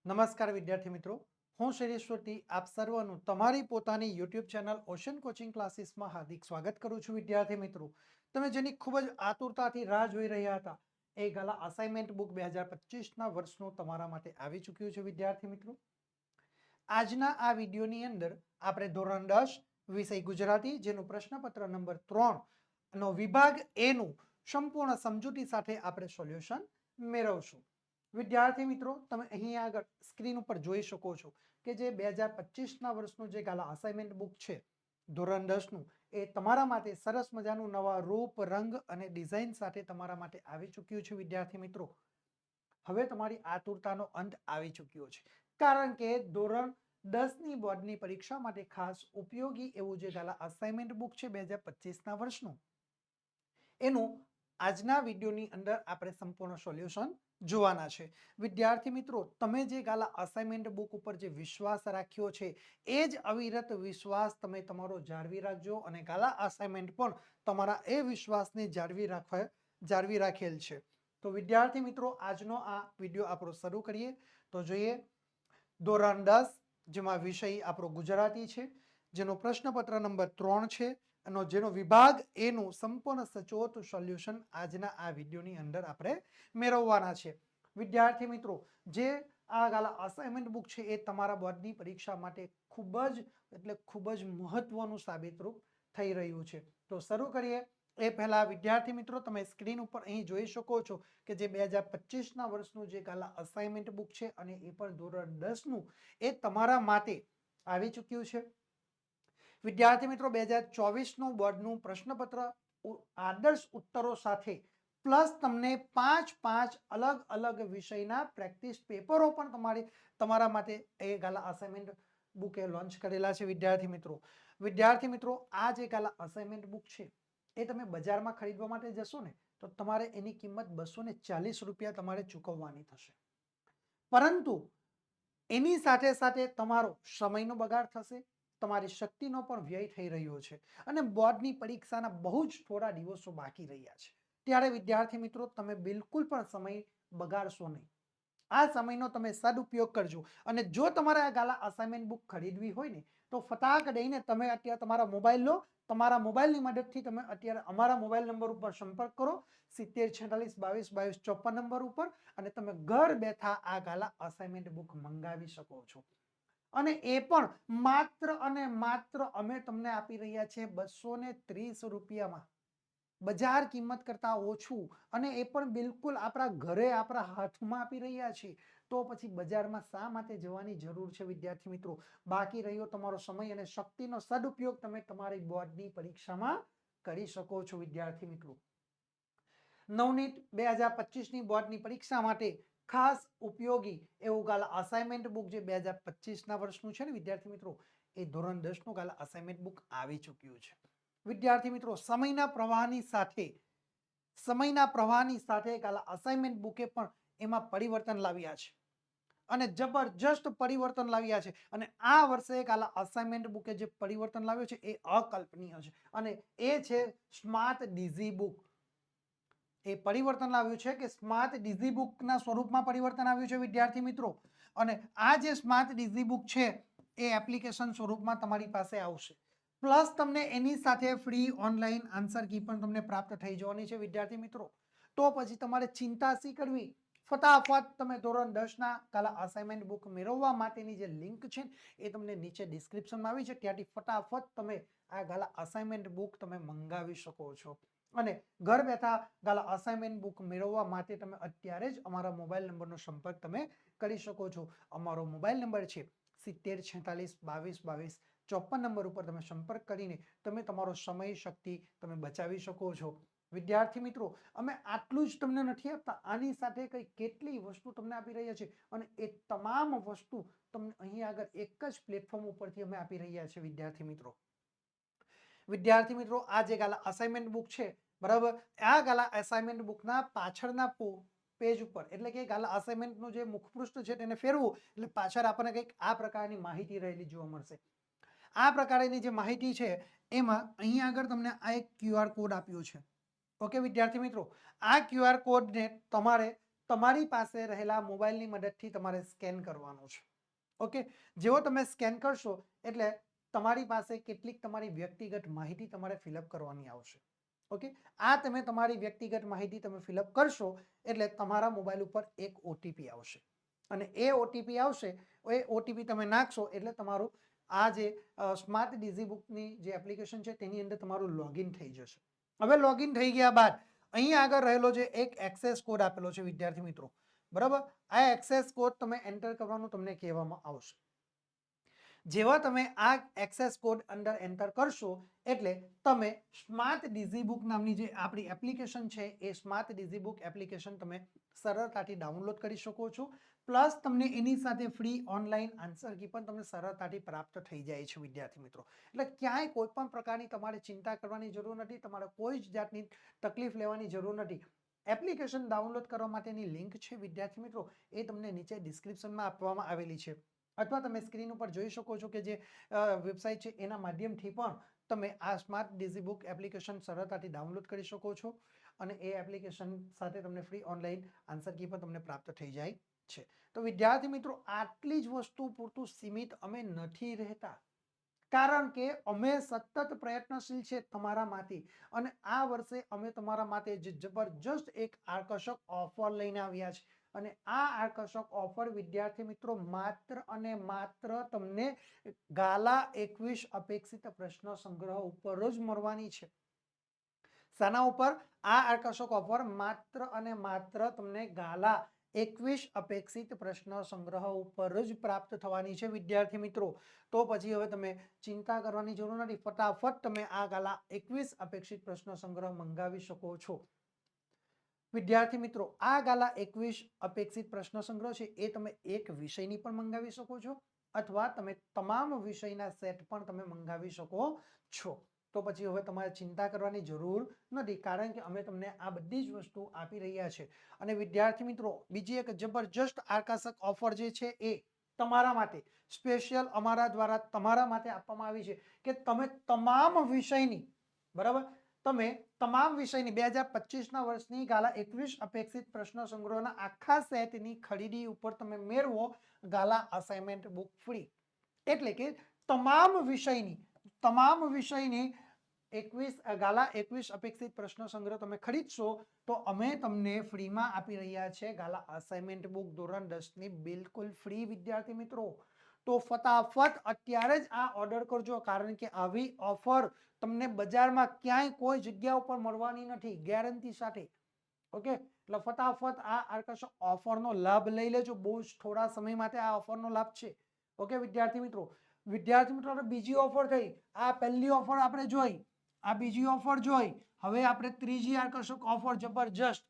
નમસ્કાર વિદ્યાર્થી મિત્રો, હું શૈલેશ્વરથી આપ સર્વનું તમારી પોતાની યુટ્યુબ ચેનલ ઓશન કોચિંગ ક્લાસીસમાં હાર્દિક સ્વાગત કરું છું. વિદ્યાર્થી મિત્રો, તમે જેની ખૂબ જ આતુરતાથી રાહ જોઈ રહ્યા હતા એ ગાલા અસાઇનમેન્ટ બુક 2025ના વર્ષનું તમારા માટે આવી ચૂક્યું છે. વિદ્યાર્થી મિત્રો, આજના આ વિડીયોની અંદર આપણે ધોરણ 10 વિષય ગુજરાતી જેનું પ્રશ્નપત્ર નંબર 3 નો વિભાગ એ નું સંપૂર્ણ સમજૂતી સાથે આપણે સોલ્યુશન મેળવશું. વિદ્યાર્થી મિત્રો, તમે અહીં આગળ સ્ક્રીન ઉપર જોઈ શકો છો કે જે 2025ના વર્ષનું જે ગાલા અસાઇનમેન્ટ બુક છે ધોરણ 10નું, એ તમારા માટે સરસ મજાનું નવા રૂપ, રંગ અને ડિઝાઇન સાથે તમારા માટે આવી ચૂક્યું છે. વિદ્યાર્થી મિત્રો, હવે તમારી આતુરતાનો અંત આવી ચૂક્યો છે, કારણ કે ધોરણ 10ની બોર્ડની પરીક્ષા માટે ખાસ ઉપયોગી એવું જે ગાલા અસાઇનમેન્ટ બુક છે 2025ના વર્ષનું, એનું આજના વિડીયોની અંદર આપણે સંપૂર્ણ સોલ્યુશન જોવાના છે. વિદ્યાર્થી મિત્રો, તમે જે ગાલા અસાઇનમેન્ટ બુક ઉપર જે વિશ્વાસ રાખ્યો છે એ જ અવિરત વિશ્વાસ તમે તમારો જાળવી રાખજો અને ગાલા અસાઇનમેન્ટ પણ તમારા એ વિશ્વાસને જાળવી રાખેલ છે. તો વિદ્યાર્થી મિત્રો, આજનો આ વિડીયો આપણો શરૂ કરીએ. તો જોઈએ ધોરણ 10 જેમાં વિષય આપણો ગુજરાતી છે, જેનો પ્રશ્નપત્ર નંબર 3 છે અને જેનો વિભાગ એનું સંપૂર્ણ સચોટ સોલ્યુશન આજના આ વિડીયોની અંદર આપણે મેળવવાના છે. વિદ્યાર્થી મિત્રો, જે આ ગાલા અસાઇનમેન્ટ બુક છે એ તમારા બોર્ડની પરીક્ષા માટે ખૂબ જ મહત્વનું સાબિતરૂપ થઈ રહ્યું છે. તો શરૂ કરીએ એ પહેલા વિદ્યાર્થી મિત્રો, તમે સ્ક્રીન ઉપર અહીં જોઈ શકો છો કે જે 2025ના વર્ષનું જે ગાલા અસાઇનમેન્ટ બુક છે અને એ પણ ધોરણ 10નું, એ તમારા માટે આવી ચૂક્યું છે. વિદ્યાર્થી મિત્રો, 2024નું બોર્ડનું પ્રશ્નપત્ર આદર્શ ઉત્તરો સાથે પ્લસ તમને 5 અલગ અલગ વિષયના પ્રેક્ટિસ પેપરો પણ તમારા માટે એ ગાલા અસાઇનમેન્ટ બુકે લોન્ચ કરેલા છે. વિદ્યાર્થી મિત્રો, આ જે ગાલા અસાઇનમેન્ટ બુક છે એ તમે બજારમાં ખરીદવા માટે જશો ને તો તમારે એની કિંમત 240 રૂપિયા તમારે ચૂકવવાની થશે, પરંતુ એની સાથે સાથે તમારો સમયનો બગાડ થશે, તમારી શક્તિનો પણ વ્યય થઈ રહ્યો છે અને બોર્ડની પરીક્ષાના બહુ જ થોડા દિવસો બાકી રહ્યા છે. ત્યારે વિદ્યાર્થી મિત્રો, તમે બિલકુલ પણ સમય બગાડશો નહીં. આ સમયનો તમે સદુપયોગ કરજો અને જો તમારે આ ગાલા અસાઇનમેન્ટ બુક ખરીદવી હોય ને તો ફટાક દઈને તમે અત્યારે તમારા મોબાઈલ લો, તમારા મોબાઈલની મદદથી તમે અત્યારે અમારા મોબાઈલ નંબર ઉપર સંપર્ક કરો 7046222254 નંબર ઉપર, અને તમે ઘર બેઠા આ ગાલા અસાઇનમેન્ટ બુક મંગાવી શકો છો. અને એ પણ માત્ર અને માત્ર અમે તમને આપી રહ્યા છીએ 230 રૂપિયામાં, બજાર કિંમત કરતા ઓછું, અને એ પણ બિલકુલ આપણા ઘરે આપણા હાથમાં આપી રહ્યા છીએ. તો પછી બજારમાં શા માટે જવાની જરૂર છે? વિદ્યાર્થી મિત્રો, બાકી રહ્યો તમારો સમય અને શક્તિનો સદુપયોગ તમે તમારી બોર્ડની પરીક્ષામાં કરી શકો છો. વિદ્યાર્થી મિત્રો, નવનીત 2025ની બોર્ડની પરીક્ષા માટે ખાસ ઉપયોગી એવું ગાલા અસાઇનમેન્ટ બુક જે 2025ના વર્ષનું છે ને વિદ્યાર્થી મિત્રો, એ ધોરણ 10નું ગાલા અસાઇનમેન્ટ બુક આવી ચૂક્યું છે. વિદ્યાર્થી મિત્રો, સમયના પ્રવાહની સાથે ગાલા અસાઇનમેન્ટ બુકે પણ એમાં પરિવર્તન લાવ્યા છે અને જબરજસ્ત પરિવર્તન લાવ્યા છે. અને આ વર્ષે ગાલા અસાઇનમેન્ટ બુકે જે પરિવર્તન લાવ્યું છે એ અકલ્પનીય છે અને એ છે સ્માર્ટ ડીઝી બુક. એ પરિવર્તન લાવ્યું છે કે સ્માર્ટ ડીઝી બુકના સ્વરૂપમાં પરિવર્તન આવ્યું છે. વિદ્યાર્થી મિત્રો, અને આ જે સ્માર્ટ ડીઝી બુક છે એ એપ્લિકેશન સ્વરૂપમાં તમારી પાસે આવશે, પ્લસ તમને એની સાથે ફ્રી ઓનલાઈન આન્સર કી પણ તમને પ્રાપ્ત થઈ જવાની છે. વિદ્યાર્થી મિત્રો, તો પછી તમારે ચિંતા શી કરવી, ફટાફટ તમે ધોરણ 10ના ગાલા અસાઇનમેન્ટ બુક મેળવવા માટેની જે લિંક છે એ તમને નીચે ડિસ્ક્રિપ્શનમાં આવી છે, ત્યાંથી ફટાફટ તમે આ ગાલા અસાઇનમેન્ટ બુક તમે મંગાવી શકો છો. અને ઘર બેઠા ગાલા અસાઇનમેન્ટ બુક મેળવવા માટે તમે અત્યારે જ અમારા મોબાઈલ નંબરનો સંપર્ક તમે કરી શકો છો. અમારો મોબાઈલ નંબર છે 7046222254 નંબર ઉપર તમે સંપર્ક કરીને તમે તમારો સમય, શક્તિ તમે બચાવી શકો છો. વિદ્યાર્થી મિત્રો, અમે આટલું જ તમને નથી આપતા, આની સાથે કઈ કેટલી વસ્તુ તમને આપી રહ્યા છે અને એ તમામ વસ્તુ તમને અહીં આગળ એક જ પ્લેટફોર્મ ઉપરથી અમે આપી રહ્યા છે. વિદ્યાર્થી મિત્રો, આ જે ગાલા અસાઇનમેન્ટ બુક છે, બરાબર, આ ગાલા અસાઇનમેન્ટ બુકના પાછળના પેજ ઉપર, એટલે કે ગાલા અસાઇનમેન્ટનું જે મુખપૃષ્ઠ છે તેને ફેરવું એટલે પાછળ આપણને કંઈક આ પ્રકારની માહિતી રહેલી જોવા મળશે. આ પ્રકારની જે માહિતી છે એમાં અહીં આગળ તમને આ એક QR કોડ આપ્યો છે. ઓકે વિદ્યાર્થી મિત્રો, આ QR કોડને તમારે તમારી પાસે રહેલા મોબાઈલની મદદથી તમારે સ્કેન કરવાનું છે. ઓકે, જેવો તમે સ્કેન કરશો એટલે તમારી પાસે કેટલીક તમારી વ્યક્તિગત માહિતી તમારે ફિલઅપ કરવાની આવશે. ઓકે, આ તમે તમારી વ્યક્તિગત માહિતી તમે ફિલઅપ કરશો એટલે તમારા મોબાઈલ ઉપર એક ઓટીપી આવશે અને એ ઓટીપી આવશે, એ ઓટીપી તમે નાખશો એટલે તમારું આ જે સ્માર્ટ ડિઝીબુકની જે એપ્લિકેશન છે તેની અંદર તમારું લોગિન થઈ જશે. હવે લોગિન થઈ ગયા બાદ અહીં આગળ રહેલો જે એક એક્સેસ કોડ આપેલો છે વિદ્યાર્થી મિત્રો, બરાબર, આ એક્સેસ કોડ તમે એન્ટર કરવાનું તમને કહેવામાં આવશે. જેવા તમે આ એક્સેસ કોડ અંદર એન્ટર કરશો એટલે તમે સ્માર્ટ ડિઝીબુક નામની જે આપણી એપ્લિકેશન છે એ સ્માર્ટ ડિઝીબુક એપ્લિકેશન તમે સરળતાથી ડાઉનલોડ કરી શકો છો. પ્લસ તમને એની સાથે ફ્રી ઓનલાઈન આન્સર કી પણ તમને સરળતાથી પ્રાપ્ત થઈ જાય છે વિદ્યાર્થી મિત્રો. એટલે ક્યાંય કોઈ પણ પ્રકારની તમારે ચિંતા કરવાની જરૂર નથી, તમારે કોઈ જ જાતની તકલીફ લેવાની જરૂર નથી. એપ્લિકેશન ડાઉનલોડ કરવા માટેની લિંક છે વિદ્યાર્થી મિત્રો, એ તમને નીચે ડિસ્ક્રિપ્શનમાં આપવામાં આવેલી છે, અથવા તમે સ્ક્રીન ઉપર જોઈ શકો છો કે જે વેબસાઇટ છે એના માધ્યમથી પણ તમે આ સ્માર્ટ ડિઝીબુક એપ્લિકેશન સરળતાથી ડાઉનલોડ કરી શકો છો અને એ એપ્લિકેશન સાથે તમને ફ્રી ઓનલાઈન આન્સર કી પણ તમને પ્રાપ્ત થઈ જાય છે. તો વિદ્યાર્થી મિત્રો, આટલી જ વસ્તુ પૂરતું સીમિત અમે નથી રહેતા, કારણ કે અમે સતત પ્રયત્નશીલ છે તમારા માટે અને આ વર્ષે અમે તમારા માટે જે જબરજસ્ત એક આકર્ષક ઓફર લઈને આવ્યા છે અને આ આકર્ષક ઓફર વિદ્યાર્થી મિત્રો માત્ર અને માત્ર તમને ગાલા 21 અપેક્ષિત પ્રશ્ન સંગ્રહ ઉપર જ મળવાની છે. શાના ઉપર? આ આકર્ષક ઓફર માત્ર અને માત્ર તમને ગાલા 21 અપેક્ષિત પ્રશ્ન સંગ્રહ ઉપર જ પ્રાપ્ત થવાની છે વિદ્યાર્થી મિત્રો. તો પછી હવે તમે ચિંતા કરવાની જરૂર નથી, ફટાફટ તમે આ ગાલા 21 અપેક્ષિત પ્રશ્ન સંગ્રહ મંગાવી શકો છો. વિદ્યાર્થી મિત્રો, આ ગાલા 21 અપેક્ષિત પ્રશ્ન સંગ્રહ છે એ તમે એક વિષયની પણ મંગાવી શકો છો અથવા તમે તમામ વિષયના સેટ પણ તમે મંગાવી શકો છો. તો પછી હવે તમારે ચિંતા કરવાની જરૂર નથી, કારણ કે અમે તમને આ બધી જ વસ્તુ આપી રહ્યા છે. અને વિદ્યાર્થી મિત્રો, બીજી એક જબરજસ્ત આકર્ષક ઓફર જે છે એ તમારા માટે સ્પેશિયલ અમારા દ્વારા તમારા માટે આપવામાં આવી છે કે તમે તમામ વિષયની, બરાબર, તમે તમામ વિષયની 2025ના વર્ષની ગાલા 21 અપેક્ષિત પ્રશ્ન સંગ્રહના આખા સેટની ખરીદી ઉપર તમે મેળવો ગાલા અસાઇનમેન્ટ બુક ફ્રી. એટલે કે તમામ વિષયની 21 ગાલા 21 અપેક્ષિત પ્રશ્ન સંગ્રહ તમે ખરીદશો તો અમે તમને ફ્રીમાં આપી રહ્યા છે ગાલા અસાઇનમેન્ટ બુક ધોરણ 10ની બિલકુલ ફ્રી વિદ્યાર્થી મિત્રો. તો ફટાફટ અત્યારે જ આ ઓર્ડર કરજો, કારણ કે આવી ઓફર તમને બજારમાં ક્યાંય કોઈ જગ્યા ઉપર મળવાની નથી ગેરંટી સાથે. ઓકે, એટલે ફટાફટ આ આકર્ષક ઓફરનો લાભ લઈ લેજો. બહુ જ થોડા સમય માટે આ ઓફરનો લાભ છે. ઓકે વિદ્યાર્થી મિત્રો, બીજી ઓફર થઈ, આ પહેલી ઓફર આપણે જોઈ, આ બીજી ઓફર જોઈ, હવે આપણે ત્રીજી આકર્ષક ઓફર જબરજસ્ત.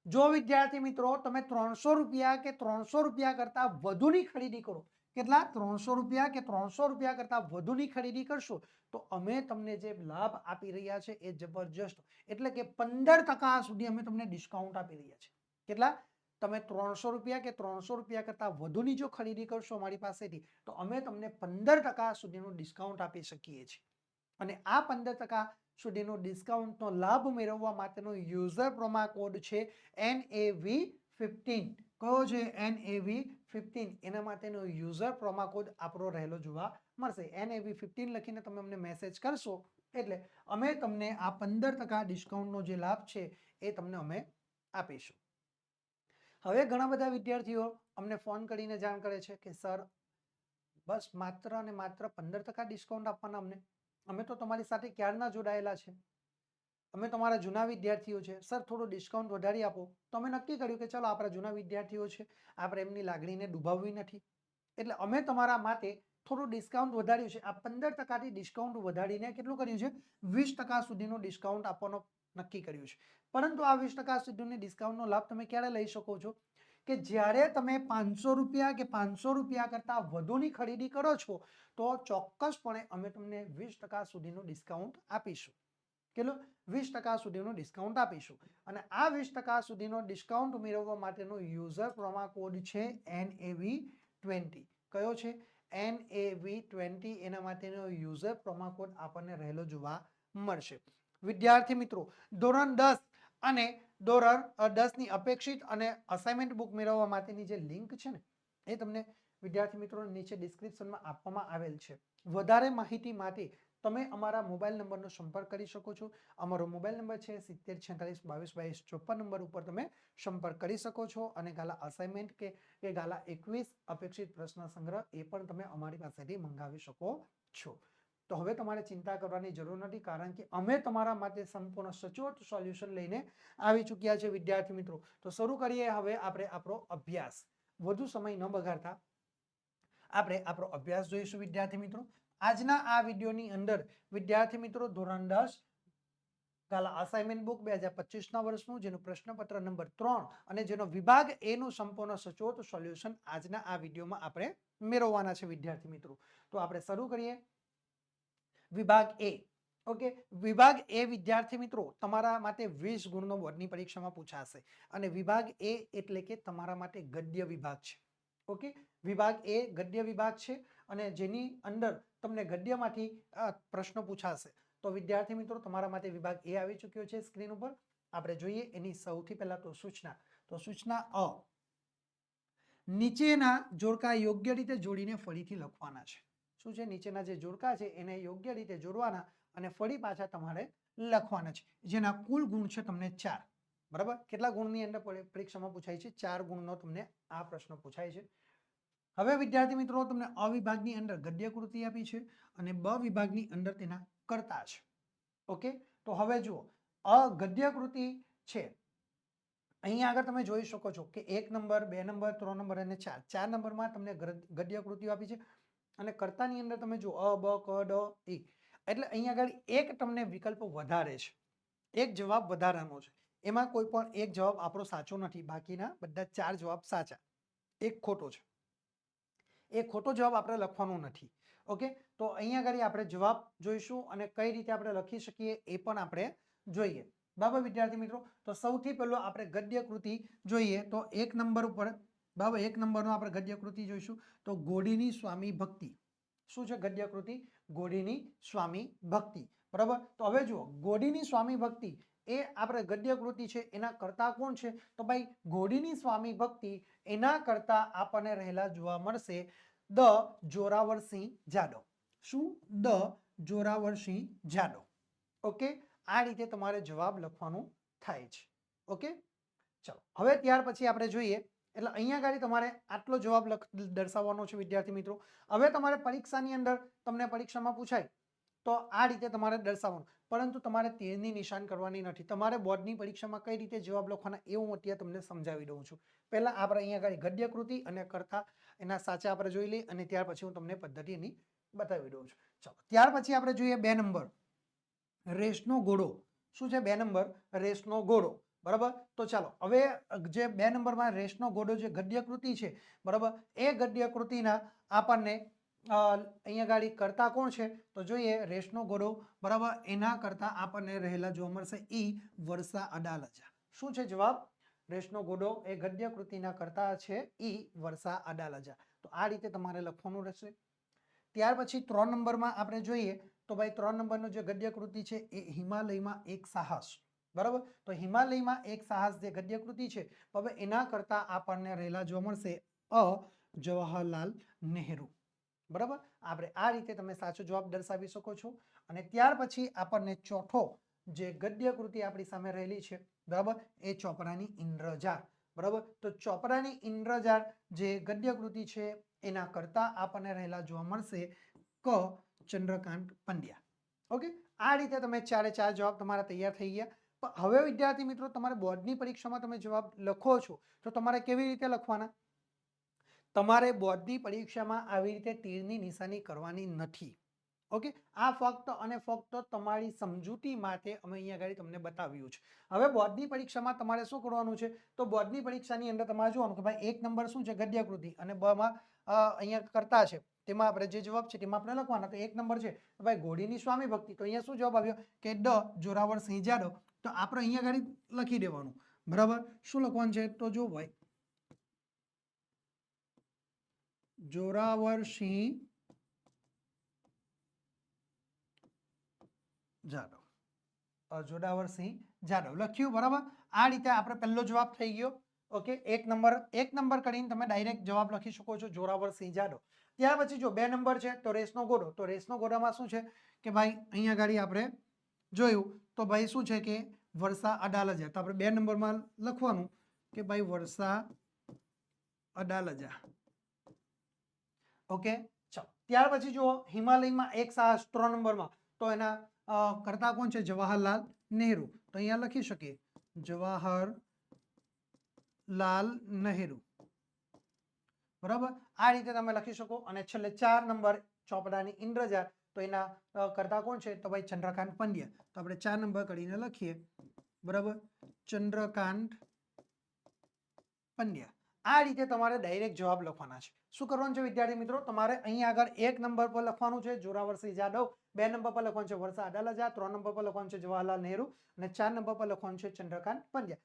જો વિદ્યાર્થી મિત્રો તમે 300 રૂપિયા કે 300 રૂપિયા કરતા વધુની ખરીદી કરો, કેટલા? 300 રૂપિયા કે 300 રૂપિયા કરતા વધુની ખરીદી કરશો તો અમે તમને જે લાભ આપી રહ્યા છે એ જબરજસ્ત, એટલે કે 15% સુધી અમે તમને ડિસ્કાઉન્ટ આપી રહ્યા છે. કેટલા? તમે 300 રૂપિયા કે 300 રૂપિયા કરતા વધુની જો ખરીદી કરશો અમારી પાસેથી તો અમે તમને 15% સુધીનું ડિસ્કાઉન્ટ આપી શકીએ છીએ. અને આ 15% સુધીનો ડિસ્કાઉન્ટનો લાભ મેળવવા માટેનો યુઝર પ્રોમો કોડ છે NAV15. કયો છે? NAV15. એના માટેનો યુઝર પ્રોમો કોડ આપણો રહેલો જોવા મળશે. NAV15 લખીને તમે અમને મેસેજ કરશો એટલે અમે તમને આ 15% ડિસ્કાઉન્ટનો જે લાભ છે એ તમને અમે આપીશું. હવે ઘણા બધા વિદ્યાર્થીઓ અમને ફોન કરીને જાણ કરે છે કે સર, બસ માત્ર અને માત્ર 15% ડિસ્કાઉન્ટ આપવાના અમને, અમે તો તમારી સાથે ક્યારના જોડાયેલા છે, અમે તમારા જૂના વિદ્યાર્થીઓ છે, સર થોડું ડિસ્કાઉન્ટ વધારી આપો. તો અમે નક્કી કર્યું કે ચાલો આપણા જૂના વિદ્યાર્થીઓ છે, આપણે એમની લાગણીને ડૂબાવવી નથી, એટલે અમે તમારા માટે થોડું ડિસ્કાઉન્ટ વધાર્યું છે. આ 15%થી ડિસ્કાઉન્ટ વધારીને કેટલું કર્યું છે? 20% સુધીનું ડિસ્કાઉન્ટ આપવાનો નક્કી કર્યું છે. પરંતુ આ 20% સુધીની ડિસ્કાઉન્ટનો લાભ તમે ક્યારે લઈ શકો છો? કે જ્યારે તમે 500 રૂપિયા કે 500 રૂપિયા કરતા વધુની ખરીદી કરો છો તો ચોક્કસપણે અમે તમને 20% સુધીનું ડિસ્કાઉન્ટ આપીશું. કેટલું? 20% સુધીનું ડિસ્કાઉન્ટ આપીશું. અને આ 20% સુધીનો ડિસ્કાઉન્ટ મેળવવા માટેનો યુઝર પ્રોમો કોડ છે NAV20. કયો છે? NAV20. એના માટેનો યુઝર પ્રોમો કોડ આપણને રહેલો જોવા મળશે. વિદ્યાર્થી મિત્રો, ધોરણ 10 અને ધોરણ 10 ની અપેક્ષિત અને અસાઇનમેન્ટ બુક મેળવવા માટેની જે લિંક છે ને એ તમને વિદ્યાર્થી મિત્રો નીચે ડિસ્ક્રિપ્શનમાં આપવામાં આવેલ છે. વધારે માહિતી માટે તમે અમારા મોબાઈલ નંબરનો સંપર્ક કરી શકો છો. અમારો મોબાઈલ નંબર છે 7046222254 નંબર ઉપર તમે સંપર્ક કરી શકો છો અને ગાલા અસાઇનમેન્ટ કે ગાલા 21 અપેક્ષિત પ્રશ્ન સંગ્રહ એ પણ તમે અમારી પાસેથી મંગાવી શકો છો. તો હવે તમારે ચિંતા કરવાની જરૂર નથી, કારણ કે અમે તમારા માટે સંપૂર્ણ સચોટ સોલ્યુશન લઈને આવી ચૂક્યા છે વિદ્યાર્થી મિત્રો. તો શરૂ કરીએ હવે આપણે આપણો અભ્યાસ. વધુ સમય ન બગાડતા આપણે આપણો અભ્યાસ જોઈશું વિદ્યાર્થી મિત્રો. આજના આ વિડીયોની અંદર વિદ્યાર્થી મિત્રો ધોરણ 10 ગાલા અસાઇનમેન્ટ બુક 2025ના વર્ષનું જેનું પ્રશ્નપત્ર નંબર 3 અને જેનો વિભાગ એ નું સંપૂર્ણ સચોટ સોલ્યુશન આજના આ વિડીયોમાં આપણે મેળવવાના છે વિદ્યાર્થી મિત્રો. તો આપણે શરૂ કરીએ. વિભાગ એ. ઓકે, વિભાગ એ વિદ્યાર્થી મિત્રો તમારા માટે 20 ગુણનો બોર્ડની પરીક્ષામાં પૂછાશે અને વિભાગ એ એટલે કે તમારા માટે ગદ્ય વિભાગ છે. ઓકે, વિભાગ એ ગદ્ય વિભાગ છે અને જેની અંદર તમને ગદ્યમાંથી પ્રશ્નો પૂછાશે. તો વિદ્યાર્થી મિત્રો તમારા માટે વિભાગ એ આવી ચૂક્યો છે સ્ક્રીન ઉપર. આપણે જોઈએ એની સૌથી પહેલા તો સૂચના. તો સૂચના અ, નીચેના જોડકા યોગ્ય રીતે જોડીને ફરીથી લખવાના છે. શું છે? નીચેના જે જોડકા છે એને યોગ્ય રીતે જોડવાના અને ફરી પાછા તમારે લખવાના છે, જેના કુલ ગુણ છે તમને 4. બરાબર? કેટલા ગુણની અંદર પરીક્ષામાં પૂછાય છે? 4 ગુણનો તમને આ પ્રશ્ન પૂછાય છે. હવે વિદ્યાર્થી મિત્રો તમને અ વિભાગની અંદર ગદ્ય કૃતિ આપી છે અને બ વિભાગની અંદર તેના કર્તા છે. ઓકે, તો હવે જુઓ અ ગદ્ય કૃતિ છે. અહીંયા આગળ તમે જોઈ શકો છો કે 1 નંબર 2 નંબર 3 નંબર અને 4 4 નંબરમાં તમને ગદ્ય કૃતિઓ આપી છે અને કર્તાની અંદર તમે જો અ બ ક ડ ઈ, એટલે અહીંયા આગળ એક તમને વિકલ્પ વધારે છે, એક જવાબ વધારાનો છે. એમાં કોઈ પણ એક જવાબ આપણો સાચો નથી, બાકીના બધા 4 જવાબ સાચા, એક ખોટો છે. એ ખોટો જવાબ આપણે લખવાનો નથી. ઓકે, તો અહીંયા આગળ આપણે જવાબ જોઈશું અને કઈ રીતે આપણે લખી શકીએ એ પણ આપણે જોઈએ. બરાબર વિદ્યાર્થી મિત્રો? તો સૌથી પહેલો આપણે ગદ્ય કૃતિ જોઈએ તો 1 નંબર ઉપર, બરાબર, 1 નંબરનો આપણે ગદ્ય કૃતિ જોઈશું. તો ઘોડીની સ્વામી ભક્તિ. શું છે ગદ્ય કૃતિ? ઘોડીની સ્વામી ભક્તિ. બરાબર, તો હવે જુઓ ઘોડીની સ્વામી ભક્તિ એ આપણે ગદ્ય કૃતિ છે, એના કરતા કોણ છે? તો ભાઈ ઘોડીની સ્વામી ભક્તિ એના કરતા આપણને રહેલા જોવા મળશે દ જોરાવરસિંહ જાડવ. શું? દ જોરાવરસિંહ જાડવ. ઓકે, આ રીતે તમારે જવાબ લખવાનું થાય છે. ઓકે, ચલો હવે ત્યાર પછી આપણે જોઈએ. એટલે અહીંયા આગળ તમારે આટલો જવાબ દર્શાવવાનો છે વિદ્યાર્થી મિત્રો. હવે તમારે પરીક્ષાની અંદર તમને પરીક્ષામાં પૂછાય તો આ રીતે તમારે દર્શાવવાનું, પરંતુ તમારે તીરની નિશાન કરવાની નથી. તમારે બોર્ડની પરીક્ષામાં કઈ રીતે જવાબ લખવાના એ હું અત્યારે તમને સમજાવી દઉં છું. પહેલા આપણે અહીંયા આગળ ગદ્ય કૃતિ અને કર્તા એના સાચા આપણે જોઈ લઈએ અને ત્યાર પછી હું તમને પદ્ધતિ એની બતાવી દઉં છું. ચલો ત્યાર પછી આપણે જોઈએ 2 નંબર રેસનો ઘોડો. શું છે 2 નંબર? રેસનો ઘોડો. બરાબર, તો ચાલો હવે જે 2 નંબરમાં રેસનો ઘોડો જે ગદ્ય કૃતિ છે, બરાબર, એ ગદ્ય કૃતિના આપણને અહીંયા ગાડી કરતા કોણ છે? તો જોઈએ રેસનો ઘોડો, બરાબર, એના કરતા આપણને રહેલા જોવા મળશે ઈ વર્ષા અડાલજા. શું છે જવાબ? રેસનો ઘોડો એ ગદ્ય કૃતિના કરતા છે ઈ વર્ષા અડાલજા. તો આ રીતે તમારે લખવાનું રહેશે. ત્યાર પછી 3 નંબરમાં આપણે જોઈએ તો ભાઈ 3 નંબરનો જે ગદ્ય કૃતિ છે એ હિમાલયમાં એક સાહસ. બરાબર, તો હિમાલયમાં એક સાહસ જે ગદ્ય કૃતિ છે, હવે એના કરતા આપણને રહેલા જોવા મળશે અ જવાહરલાલ નહેરુ. બરાબર, આપણે આ રીતે તમે સાચો જવાબ દર્શાવી શકો છો. અને ત્યાર પછી આપણને ચોથો જે ગદ્ય કૃતિ આપણી સામે રહેલી છે, બરાબર, એ ચોપડાની ઇન્દ્રજાળ. બરાબર, તો ચોપડાની ઇન્દ્રજાળ જે ગદ્ય કૃતિ છે એના કરતા આપણને રહેલા જોવા મળશે ક ચંદ્રકાંત પંડ્યા. ઓકે, આ રીતે તમે 4 જવાબ તમારા તૈયાર થઈ ગયા. પણ હવે વિદ્યાર્થી મિત્રો તમારે બોર્ડની પરીક્ષામાં તમે જવાબ લખો છો તો તમારે કેવી રીતે લખવાના? તમારે બોર્ડની પરીક્ષામાં આવી રીતે તીરની નિશાની કરવાની નથી. ઓકે, આ ફક્ત અને ફક્ત તમારી સમજૂતી માટે અમે અહીંયા આગળ તમને બતાવ્યું છે. હવે બોર્ડની પરીક્ષામાં તમારે શું કરવાનું છે? તો બોર્ડની પરીક્ષાની અંદર તમારે જોવાનું કે ભાઈ 1 નંબર શું છે? ગદ્ય કૃતિ અને બ માં અહીંયા કરતા છે, તેમાં આપણે જે જવાબ છે તેમાં આપણે લખવાના. તો 1 નંબર છે તો ભાઈ ઘોડીની સ્વામી ભક્તિ, તો અહીંયા શું જવાબ આવ્યો કે ડ જોરાવરસિંહ જાડવ. તો આપણે અહીંયા આગળ લખી દેવાનું. બરાબર, શું લખવાનું છે? તો જો ભાઈ જોરાવરસિંહ જાડવ, જોરાવરસિંહ જાદવ લખ્યું બરાબર. આ રીતે આપણે પહેલો જવાબ થઈ ગયો. ઓકે, એક નંબર કરીને તમે ડાયરેક્ટ જવાબ લખી શકો છો, જોરાવરસિંહ જાદવ. ત્યાર પછી જો 2 નંબર છે તો રેસનો ઘોડો. તો રેસનો ઘોડામાં શું છે કે ભાઈ અહીંયા ગાડી આપણે જોયું તો ભાઈ શું છે કે વર્ષા અડાલજા. તો આપણે 2 નંબરમાં લખવાનું કે ભાઈ વર્ષા અડાલજા. ઓકે, ચાલો. ત્યાર પછી જુઓ હિમાલયમાં એક સાહસ 3 નંબરમાં. તો એના કરતા કોણ છે? જવાહરલાલ નહેરુ. તો અહીંયા લખી શકીએ જવાહરલાલ નહેરુ. બરાબર, આ રીતે તમે લખી શકો. અને છેલ્લે 4 નંબર ચોપડાની ઇન્દ્રજાળ. તો એના કરતા કોણ છે? તો ભાઈ ચંદ્રકાંત પંડ્યા. તો આપણે 4 નંબર કરીને લખીએ. બરાબર, ચંદ્રકાંત પંડ્યા. આ રીતે તમારે ડાયરેક્ટ જવાબ લખવાના છે. શું કરવાનું છે વિદ્યાર્થી મિત્રો? તમારે અહીં આગળ 1 નંબર પર લખવાનું છે જોરાવરસિંહ જાદવ, 2 નંબર પર લખવાનું છે વર્ષા અડાલજા, 3 નંબર પર લખવાનું છે જવાહરલાલ નહેરુ અને 4 નંબર પર લખવાનું છે ચંદ્રકાંત પંડ્યા.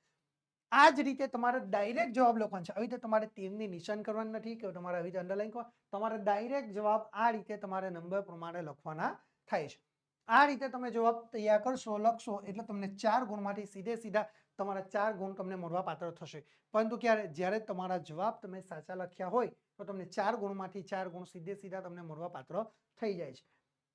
આ જ રીતે તમારે ડાયરેક્ટ જવાબ લખવાનો છે. આવી રીતે તમારે તીરની નિશાન કરવાનું નથી કે તમારે આવી રીતે અંડરલાઈન કરવાનું. તમારે ડાયરેક્ટ જવાબ આ રીતે તમારે નંબર પ્રમાણે લખવાના થાય છે. આ રીતે તમે જવાબ તૈયાર કરશો, લખશો એટલે તમને 4 ગુણમાંથી સીધા તમારા 4 ગુણ તમને મળવા પાત્ર થશે. પરંતુ જ્યારે તમારા જવાબ તમે સાચા લખ્યા હોય તો તમને 4 ગુણમાંથી 4 ગુણ સીધા તમને મળવા પાત્ર થઈ જાય છે.